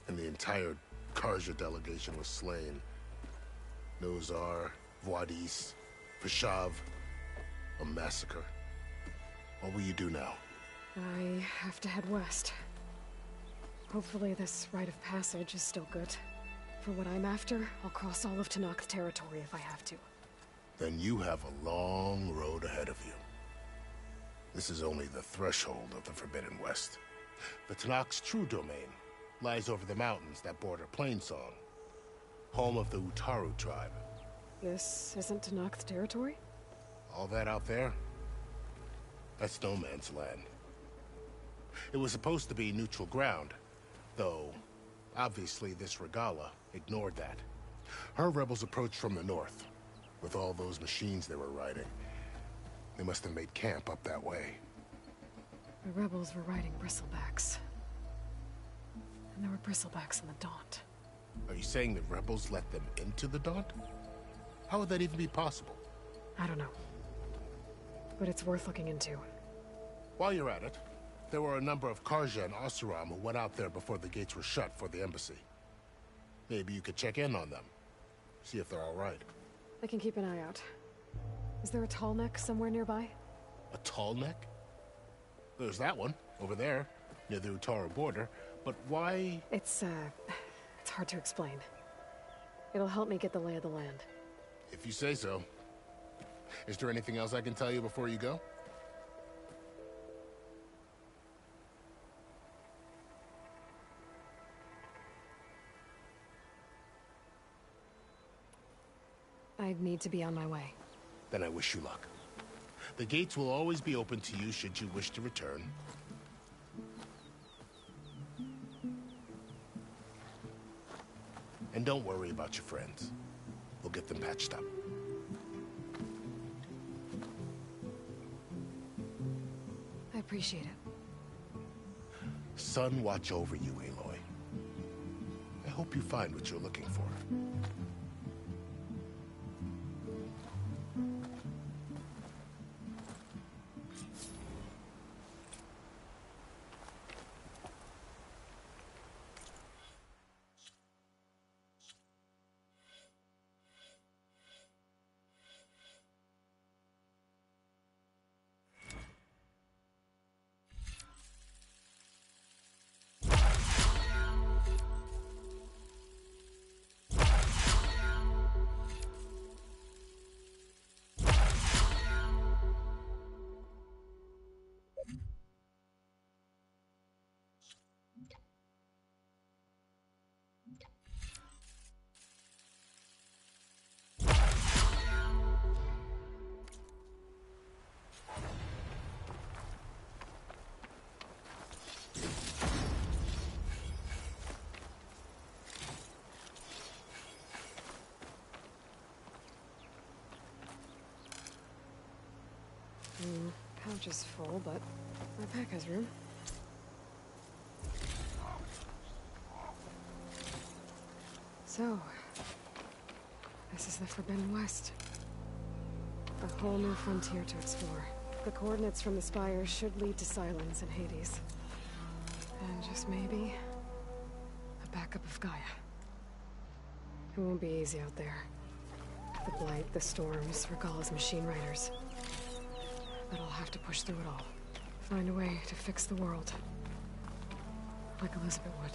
And the entire Karja delegation was slain. Nozar, Wadis, Vashav. A massacre. What will you do now? I have to head west. Hopefully this rite of passage is still good. For what I'm after, I'll cross all of Tenakth territory if I have to. then you have a long road ahead of you. This is only the threshold of the Forbidden West. The Tenakth's true domain lies over the mountains that border Plainsong, home of the Utaru tribe. This isn't Tenakth territory? All that out there, that's no man's land. It was supposed to be neutral ground, though obviously this Regalla ignored that. Her rebels approached from the north, with all those machines they were riding. They must have made camp up that way. The rebels were riding bristlebacks. And there were bristlebacks in the Daunt. Are you saying the rebels let them into the Daunt? How would that even be possible? I don't know. But it's worth looking into. While you're at it, there were a number of Carja and Oseram who went out there before the gates were shut for the embassy. Maybe you could check in on them. See if they're all right. I can keep an eye out. Is there a tall neck somewhere nearby? A tall neck? There's that one, over there, near the Utaru border. But why? It's hard to explain. It'll help me get the lay of the land. If you say so. Is there anything else I can tell you before you go? I need to be on my way. Then I wish you luck. The gates will always be open to you should you wish to return. And don't worry about your friends. We'll get them patched up. I appreciate it. Sun watch over you, Aloy. I hope you find what you're looking for. Pouch is full, but my pack has room. So, this is the Forbidden West. A whole new frontier to explore. The coordinates from the spire should lead to Silence and Hades. And just maybe, a backup of Gaia. It won't be easy out there. The Blight, the Storms, Regalla's machine riders. But I'll have to push through it all. Find a way to fix the world. Like Elizabeth would.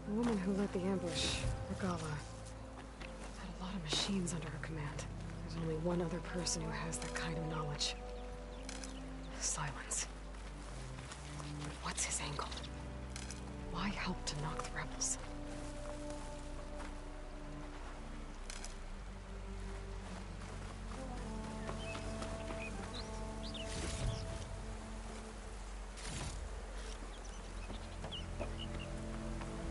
The woman who led the ambush, Regalla, had a lot of machines under her command. There's only one other person who has that kind of knowledge. Silence. But what's his angle? Why help to knock the rebels?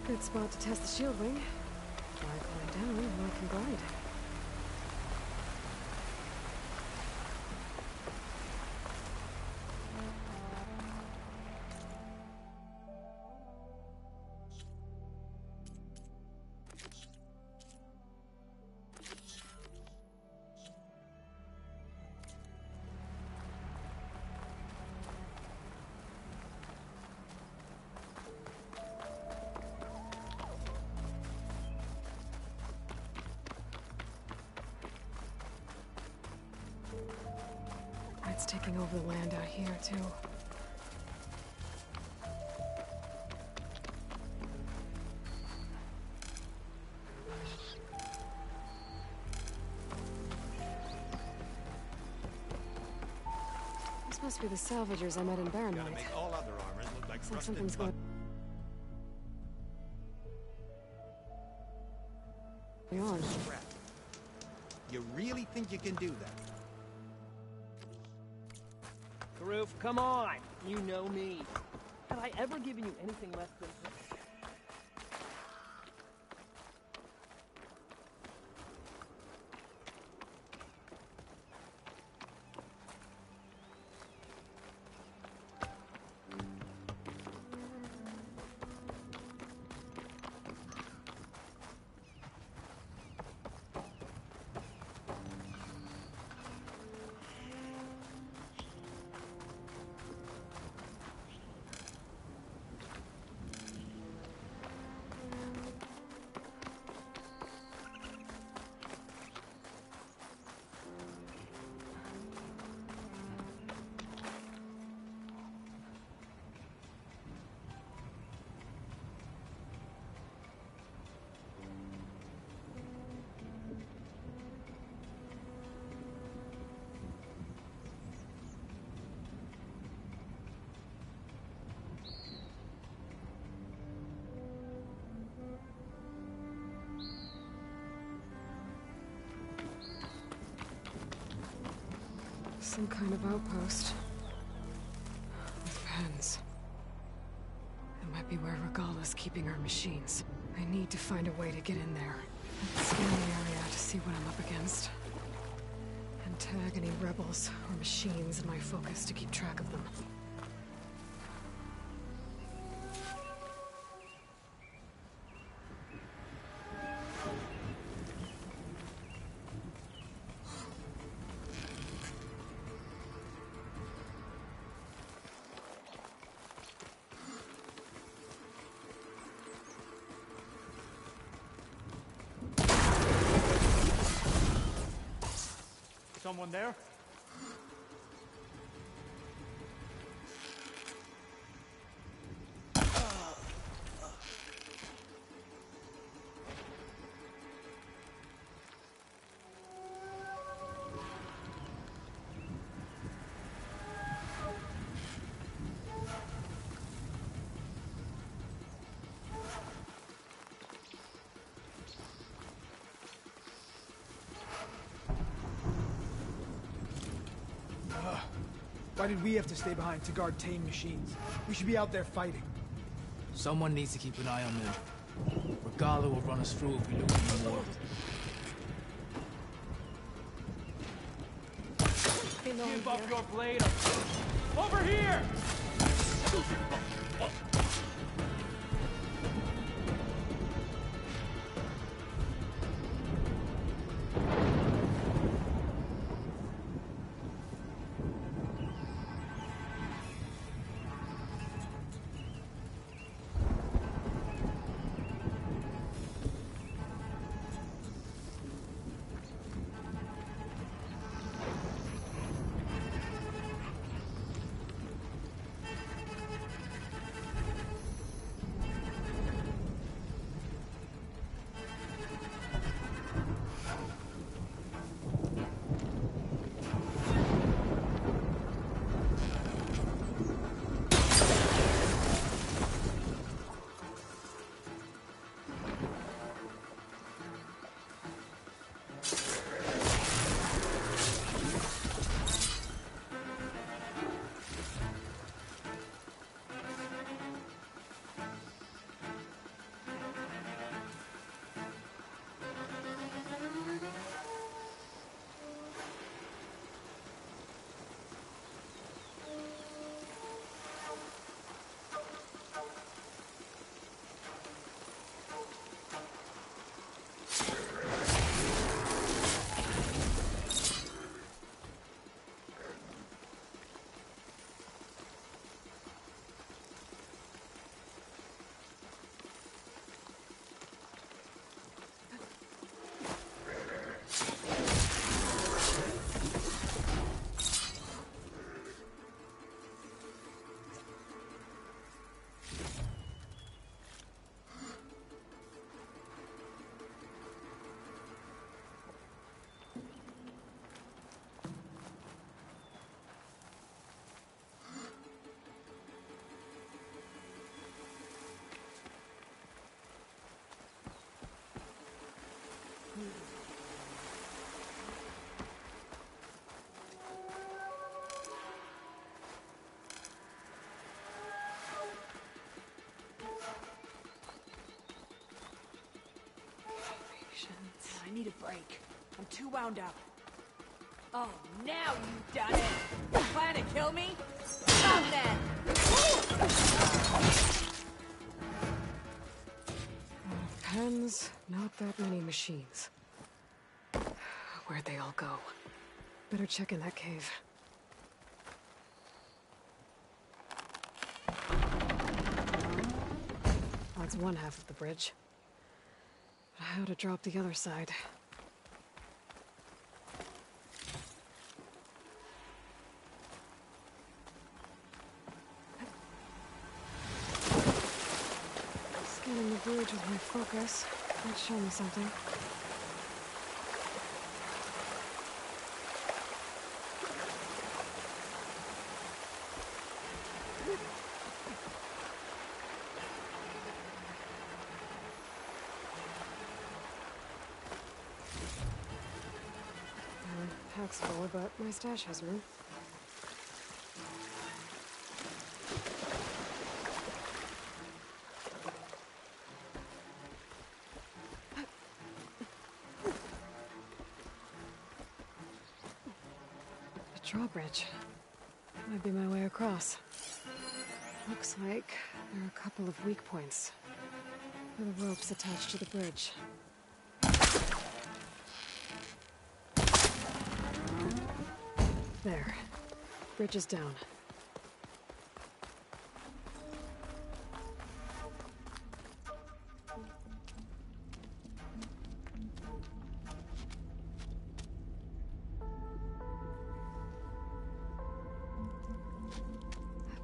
Good spot to test the shield wing. If I climb down, I can glide. It's taking over the land out here, too. This must be the salvagers I met in Gotta Barrenlight. make all other armors look like Looks like rusted something's going on. Scrap. You really think you can do that? Karoof, come on! You know me. Have I ever given you anything less than... Some kind of outpost. With pens. That might be where Regala's keeping her machines. I need to find a way to get in there. Scan the area to see what I'm up against. And tag any rebels or machines in my focus to keep track of them. Someone there? Why did we have to stay behind to guard tame machines? We should be out there fighting. Someone needs to keep an eye on them. Regala will run us through if we lose them more. Give up your blade! Over here! I need a break. I'm too wound up. Oh, now you've done it! Plan to kill me? Stop then! Pens, not that many machines. Where'd they all go? Better check in that cave. That's one half of the bridge. But how to drop the other side? Scanning the bridge with my focus might show me something. Pack's full, but my stash has room. The drawbridge. Might be my way across. Looks like there are a couple of weak points. Where the ropes attached to the bridge. There. Bridge is down.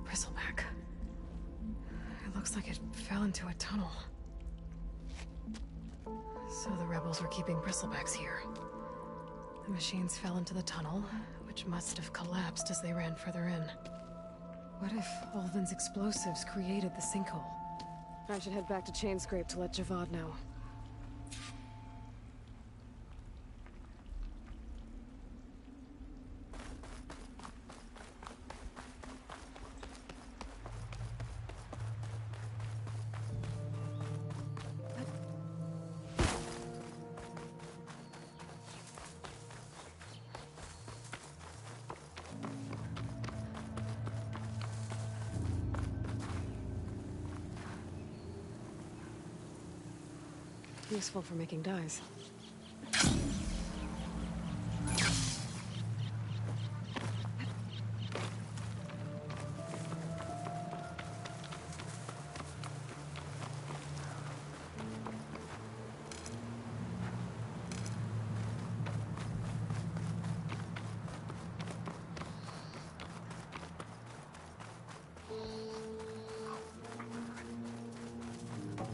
Bristleback. It looks like it fell into a tunnel. So the rebels were keeping bristlebacks here. The machines fell into the tunnel, which must have collapsed as they ran further in. What if Ulvin's explosives created the sinkhole? I should head back to Chainscrape to let Javad know. Useful for making dyes.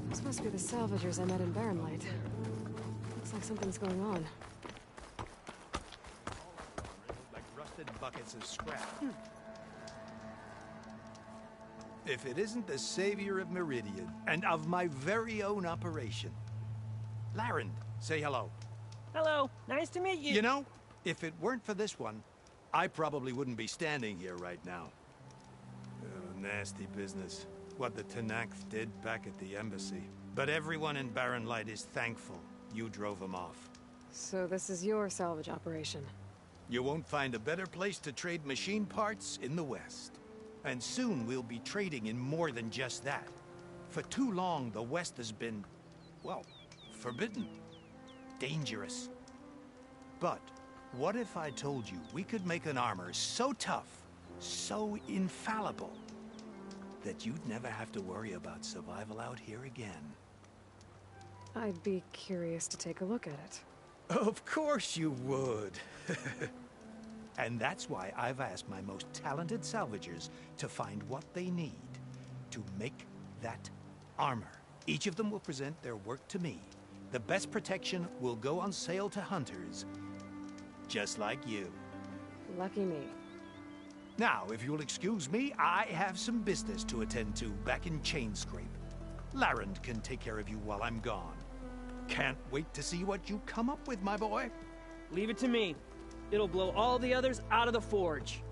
This must be the salvagers I met in Barrenlight. Looks like something's going on. Like rusted buckets of scrap. If it isn't the savior of Meridian, and of my very own operation. Larend, say hello. Hello, nice to meet you. You know, if it weren't for this one, I probably wouldn't be standing here right now. Oh, nasty business. What the Tenakth did back at the embassy. But everyone in Barrenlight is thankful you drove them off. So this is your salvage operation? You won't find a better place to trade machine parts in the West. And soon we'll be trading in more than just that. For too long, the West has been, well, forbidden. Dangerous. But what if I told you we could make an armor so tough, so infallible, that you'd never have to worry about survival out here again? I'd be curious to take a look at it. Of course you would. And that's why I've asked my most talented salvagers to find what they need to make that armor. Each of them will present their work to me. The best protection will go on sale to hunters, just like you. Lucky me. Now, if you'll excuse me, I have some business to attend to back in Chainscrape. Larend can take care of you while I'm gone. Can't wait to see what you come up with, my boy. Leave it to me. It'll blow all the others out of the forge.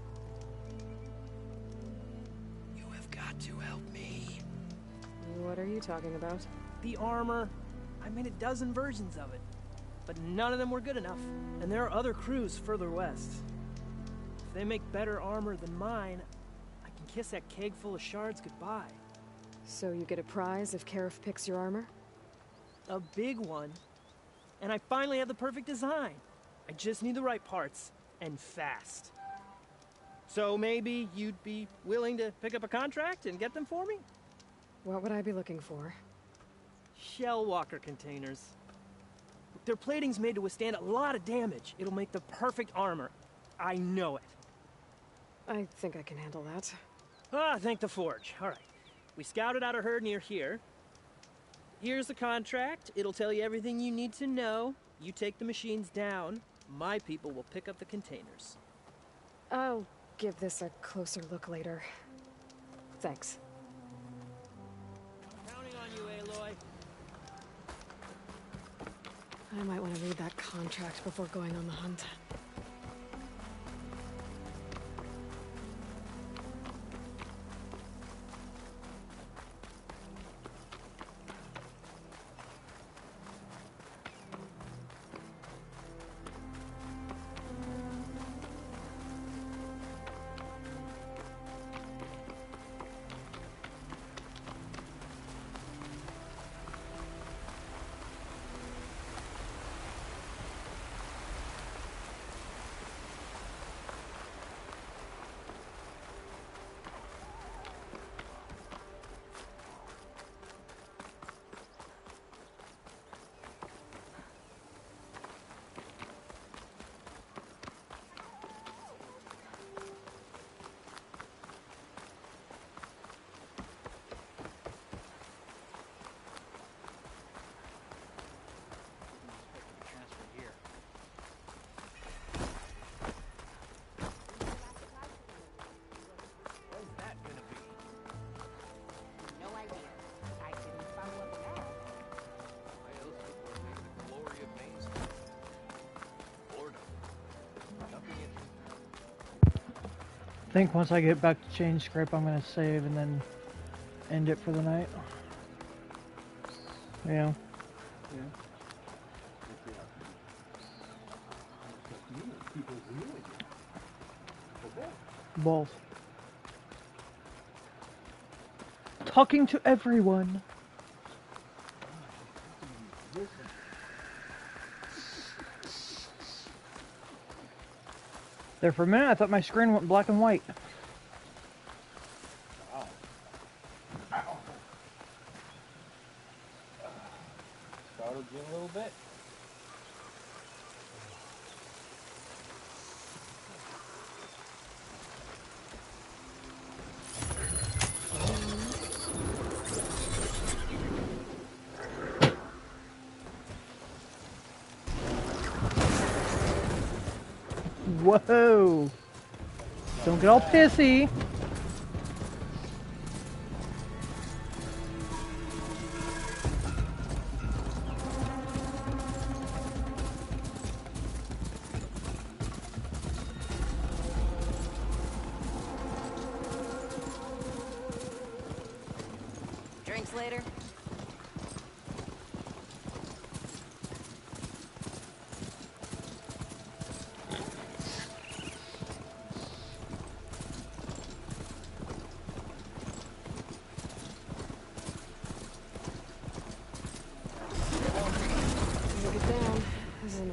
You have got to help me. What are you talking about? The armor. I made a dozen versions of it. but none of them were good enough. And there are other crews further west. If they make better armor than mine, I can kiss that keg full of shards goodbye. So you get a prize if Karif picks your armor? A big one. And I finally have the perfect design. I just need the right parts, and fast. So maybe you'd be willing to pick up a contract and get them for me? What would I be looking for? Shell walker containers. Their plating's made to withstand a lot of damage. It'll make the perfect armor. I know it. I think I can handle that. Ah, thank the Forge. All right. We scouted out a herd near here. Here's the contract. It'll tell you everything you need to know. You take the machines down. My people will pick up the containers. I'll give this a closer look later. Thanks. Counting on you, Aloy. I might want to read that contract before going on the hunt. I think once I get back to Chain Scrape, I'm gonna save and then end it for the night. Yeah. Both. Talking to everyone. There for a minute, I thought my screen went black and white. Startled you a little bit? Whoa! Don't get all pissy. Drinks later?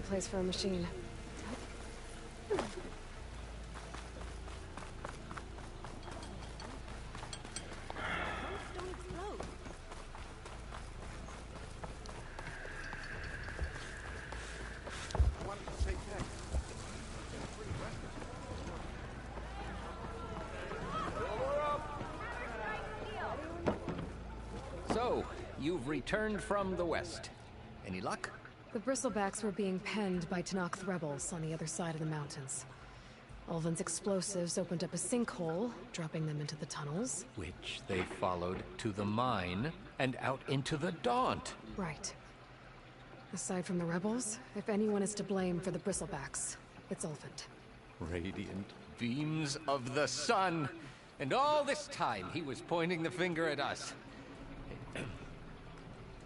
Place for a machine. So, you've returned from the west. Any luck? The Bristlebacks were being penned by Tenakth rebels on the other side of the mountains. Ulven's explosives opened up a sinkhole, dropping them into the tunnels. Which they followed to the mine and out into the Daunt. Right. Aside from the rebels, if anyone is to blame for the Bristlebacks, it's Ulvent. Radiant beams of the sun! And all this time he was pointing the finger at us.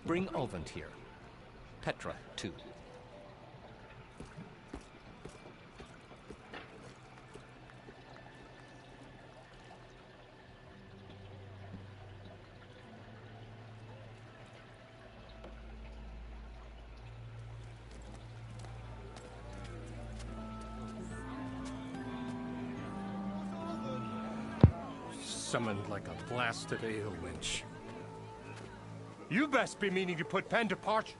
Bring Ulvent here. Petra, too. Summoned like a blasted ale winch. You best be meaning to put pen to parch.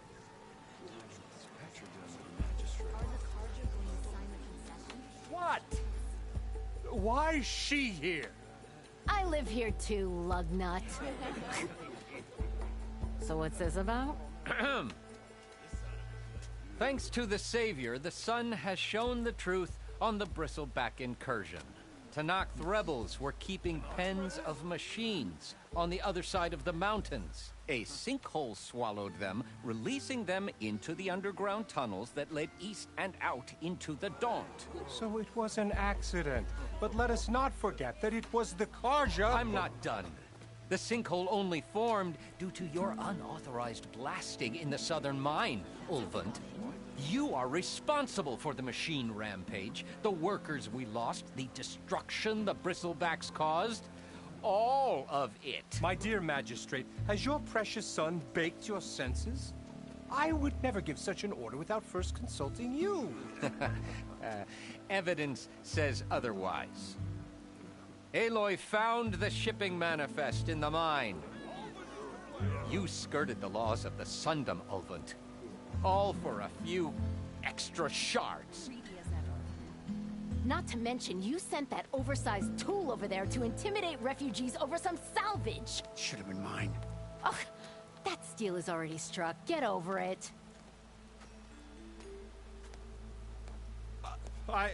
What? Why is she here? I live here too, lugnut. So what's this about? Thanks to the Savior, the Sun has shown the truth on the Bristleback incursion. Tanakh rebels were keeping pens of machines on the other side of the mountains. A sinkhole swallowed them, releasing them into the underground tunnels that led east and out into the Daunt. So it was an accident. But let us not forget that it was the Carja. I'm not done. The sinkhole only formed due to your unauthorized blasting in the southern mine, Ulvund. You are responsible for the machine rampage, the workers we lost, the destruction the Bristlebacks caused. All of it. My dear magistrate, has your precious son baked your senses? I would never give such an order without first consulting you. Evidence says otherwise. Aloy found the shipping manifest in the mine. You skirted the laws of the Sundom, Ulvund. All for a few extra shards. Not to mention, you sent that oversized tool over there to intimidate refugees over some salvage. Should have been mine. Ugh, that steel is already struck. Get over it. I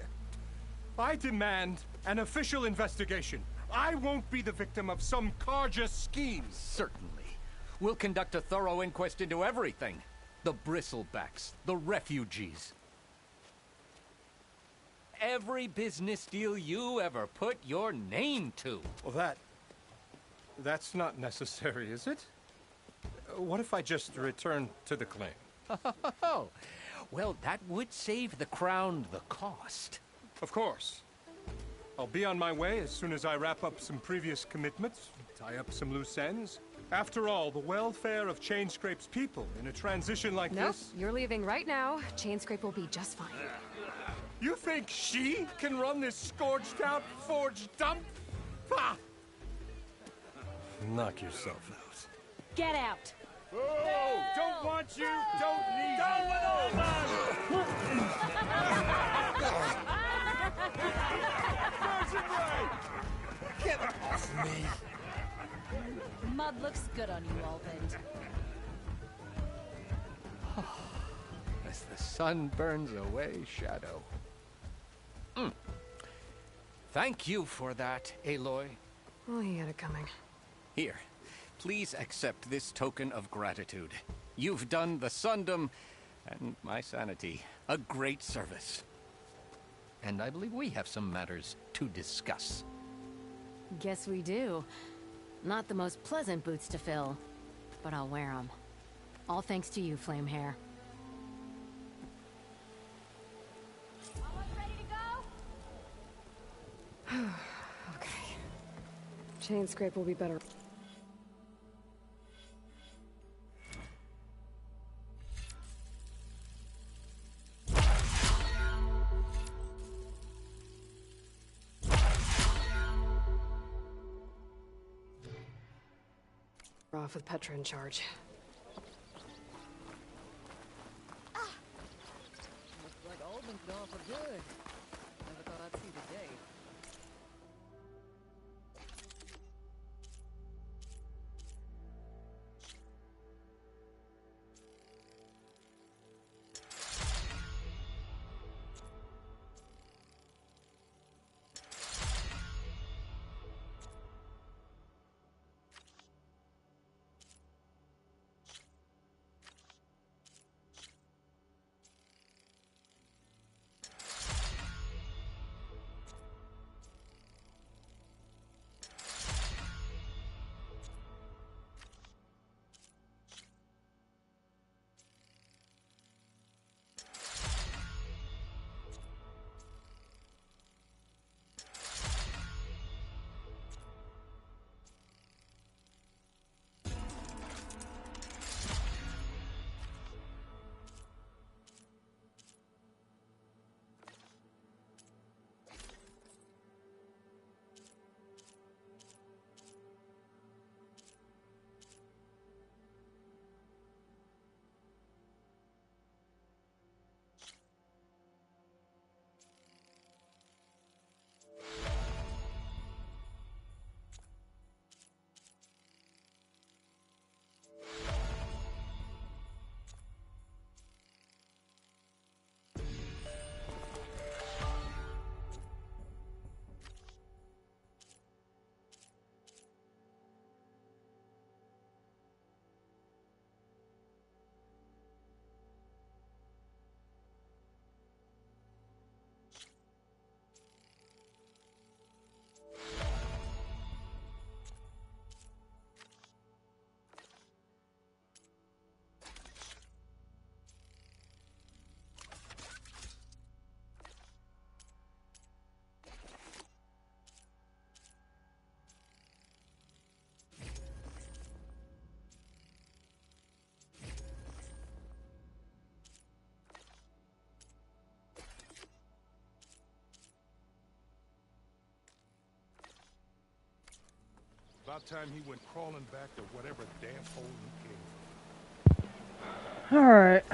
demand an official investigation. I won't be the victim of some Carja schemes. Certainly. We'll conduct a thorough inquest into everything. The Bristlebacks, the refugees. Every business deal you ever put your name to. Well, that's not necessary, is it? What if I just return to the claim? Oh, well, that would save the Crown the cost. Of course. I'll be on my way as soon as I wrap up some previous commitments, tie up some loose ends. After all, the welfare of Chainscrape's people in a transition like this... Nope, you're leaving right now. Chainscrape will be just fine. You think she can run this scorched-out forged dump? Ha! Knock yourself out. Get out! Oh, don't want you, don't need you. Get off me! Mud looks good on you, Ulvund. As the sun burns away shadow. Thank you for that, Aloy. Oh, he had it coming. Here, please accept this token of gratitude. You've done the Sundom and my sanity a great service. And I believe we have some matters to discuss. Guess we do. Not the most pleasant boots to fill, but I'll wear them. All thanks to you, Flamehair. Okay. Chainscrape will be better. Off with Petra in charge. Looks like Ulvund's gone for good. Never thought I'd see the day. About time he went crawling back to whatever damn hole he came. Alright.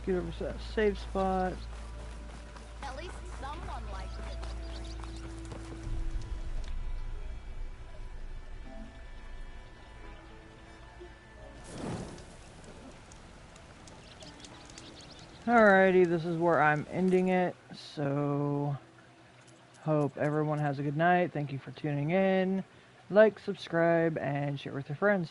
Get over to that safe spot. At least someone likes it. Alrighty, this is where I'm ending it, so hope everyone has a good night. Thank you for tuning in. Like, subscribe, and share with your friends.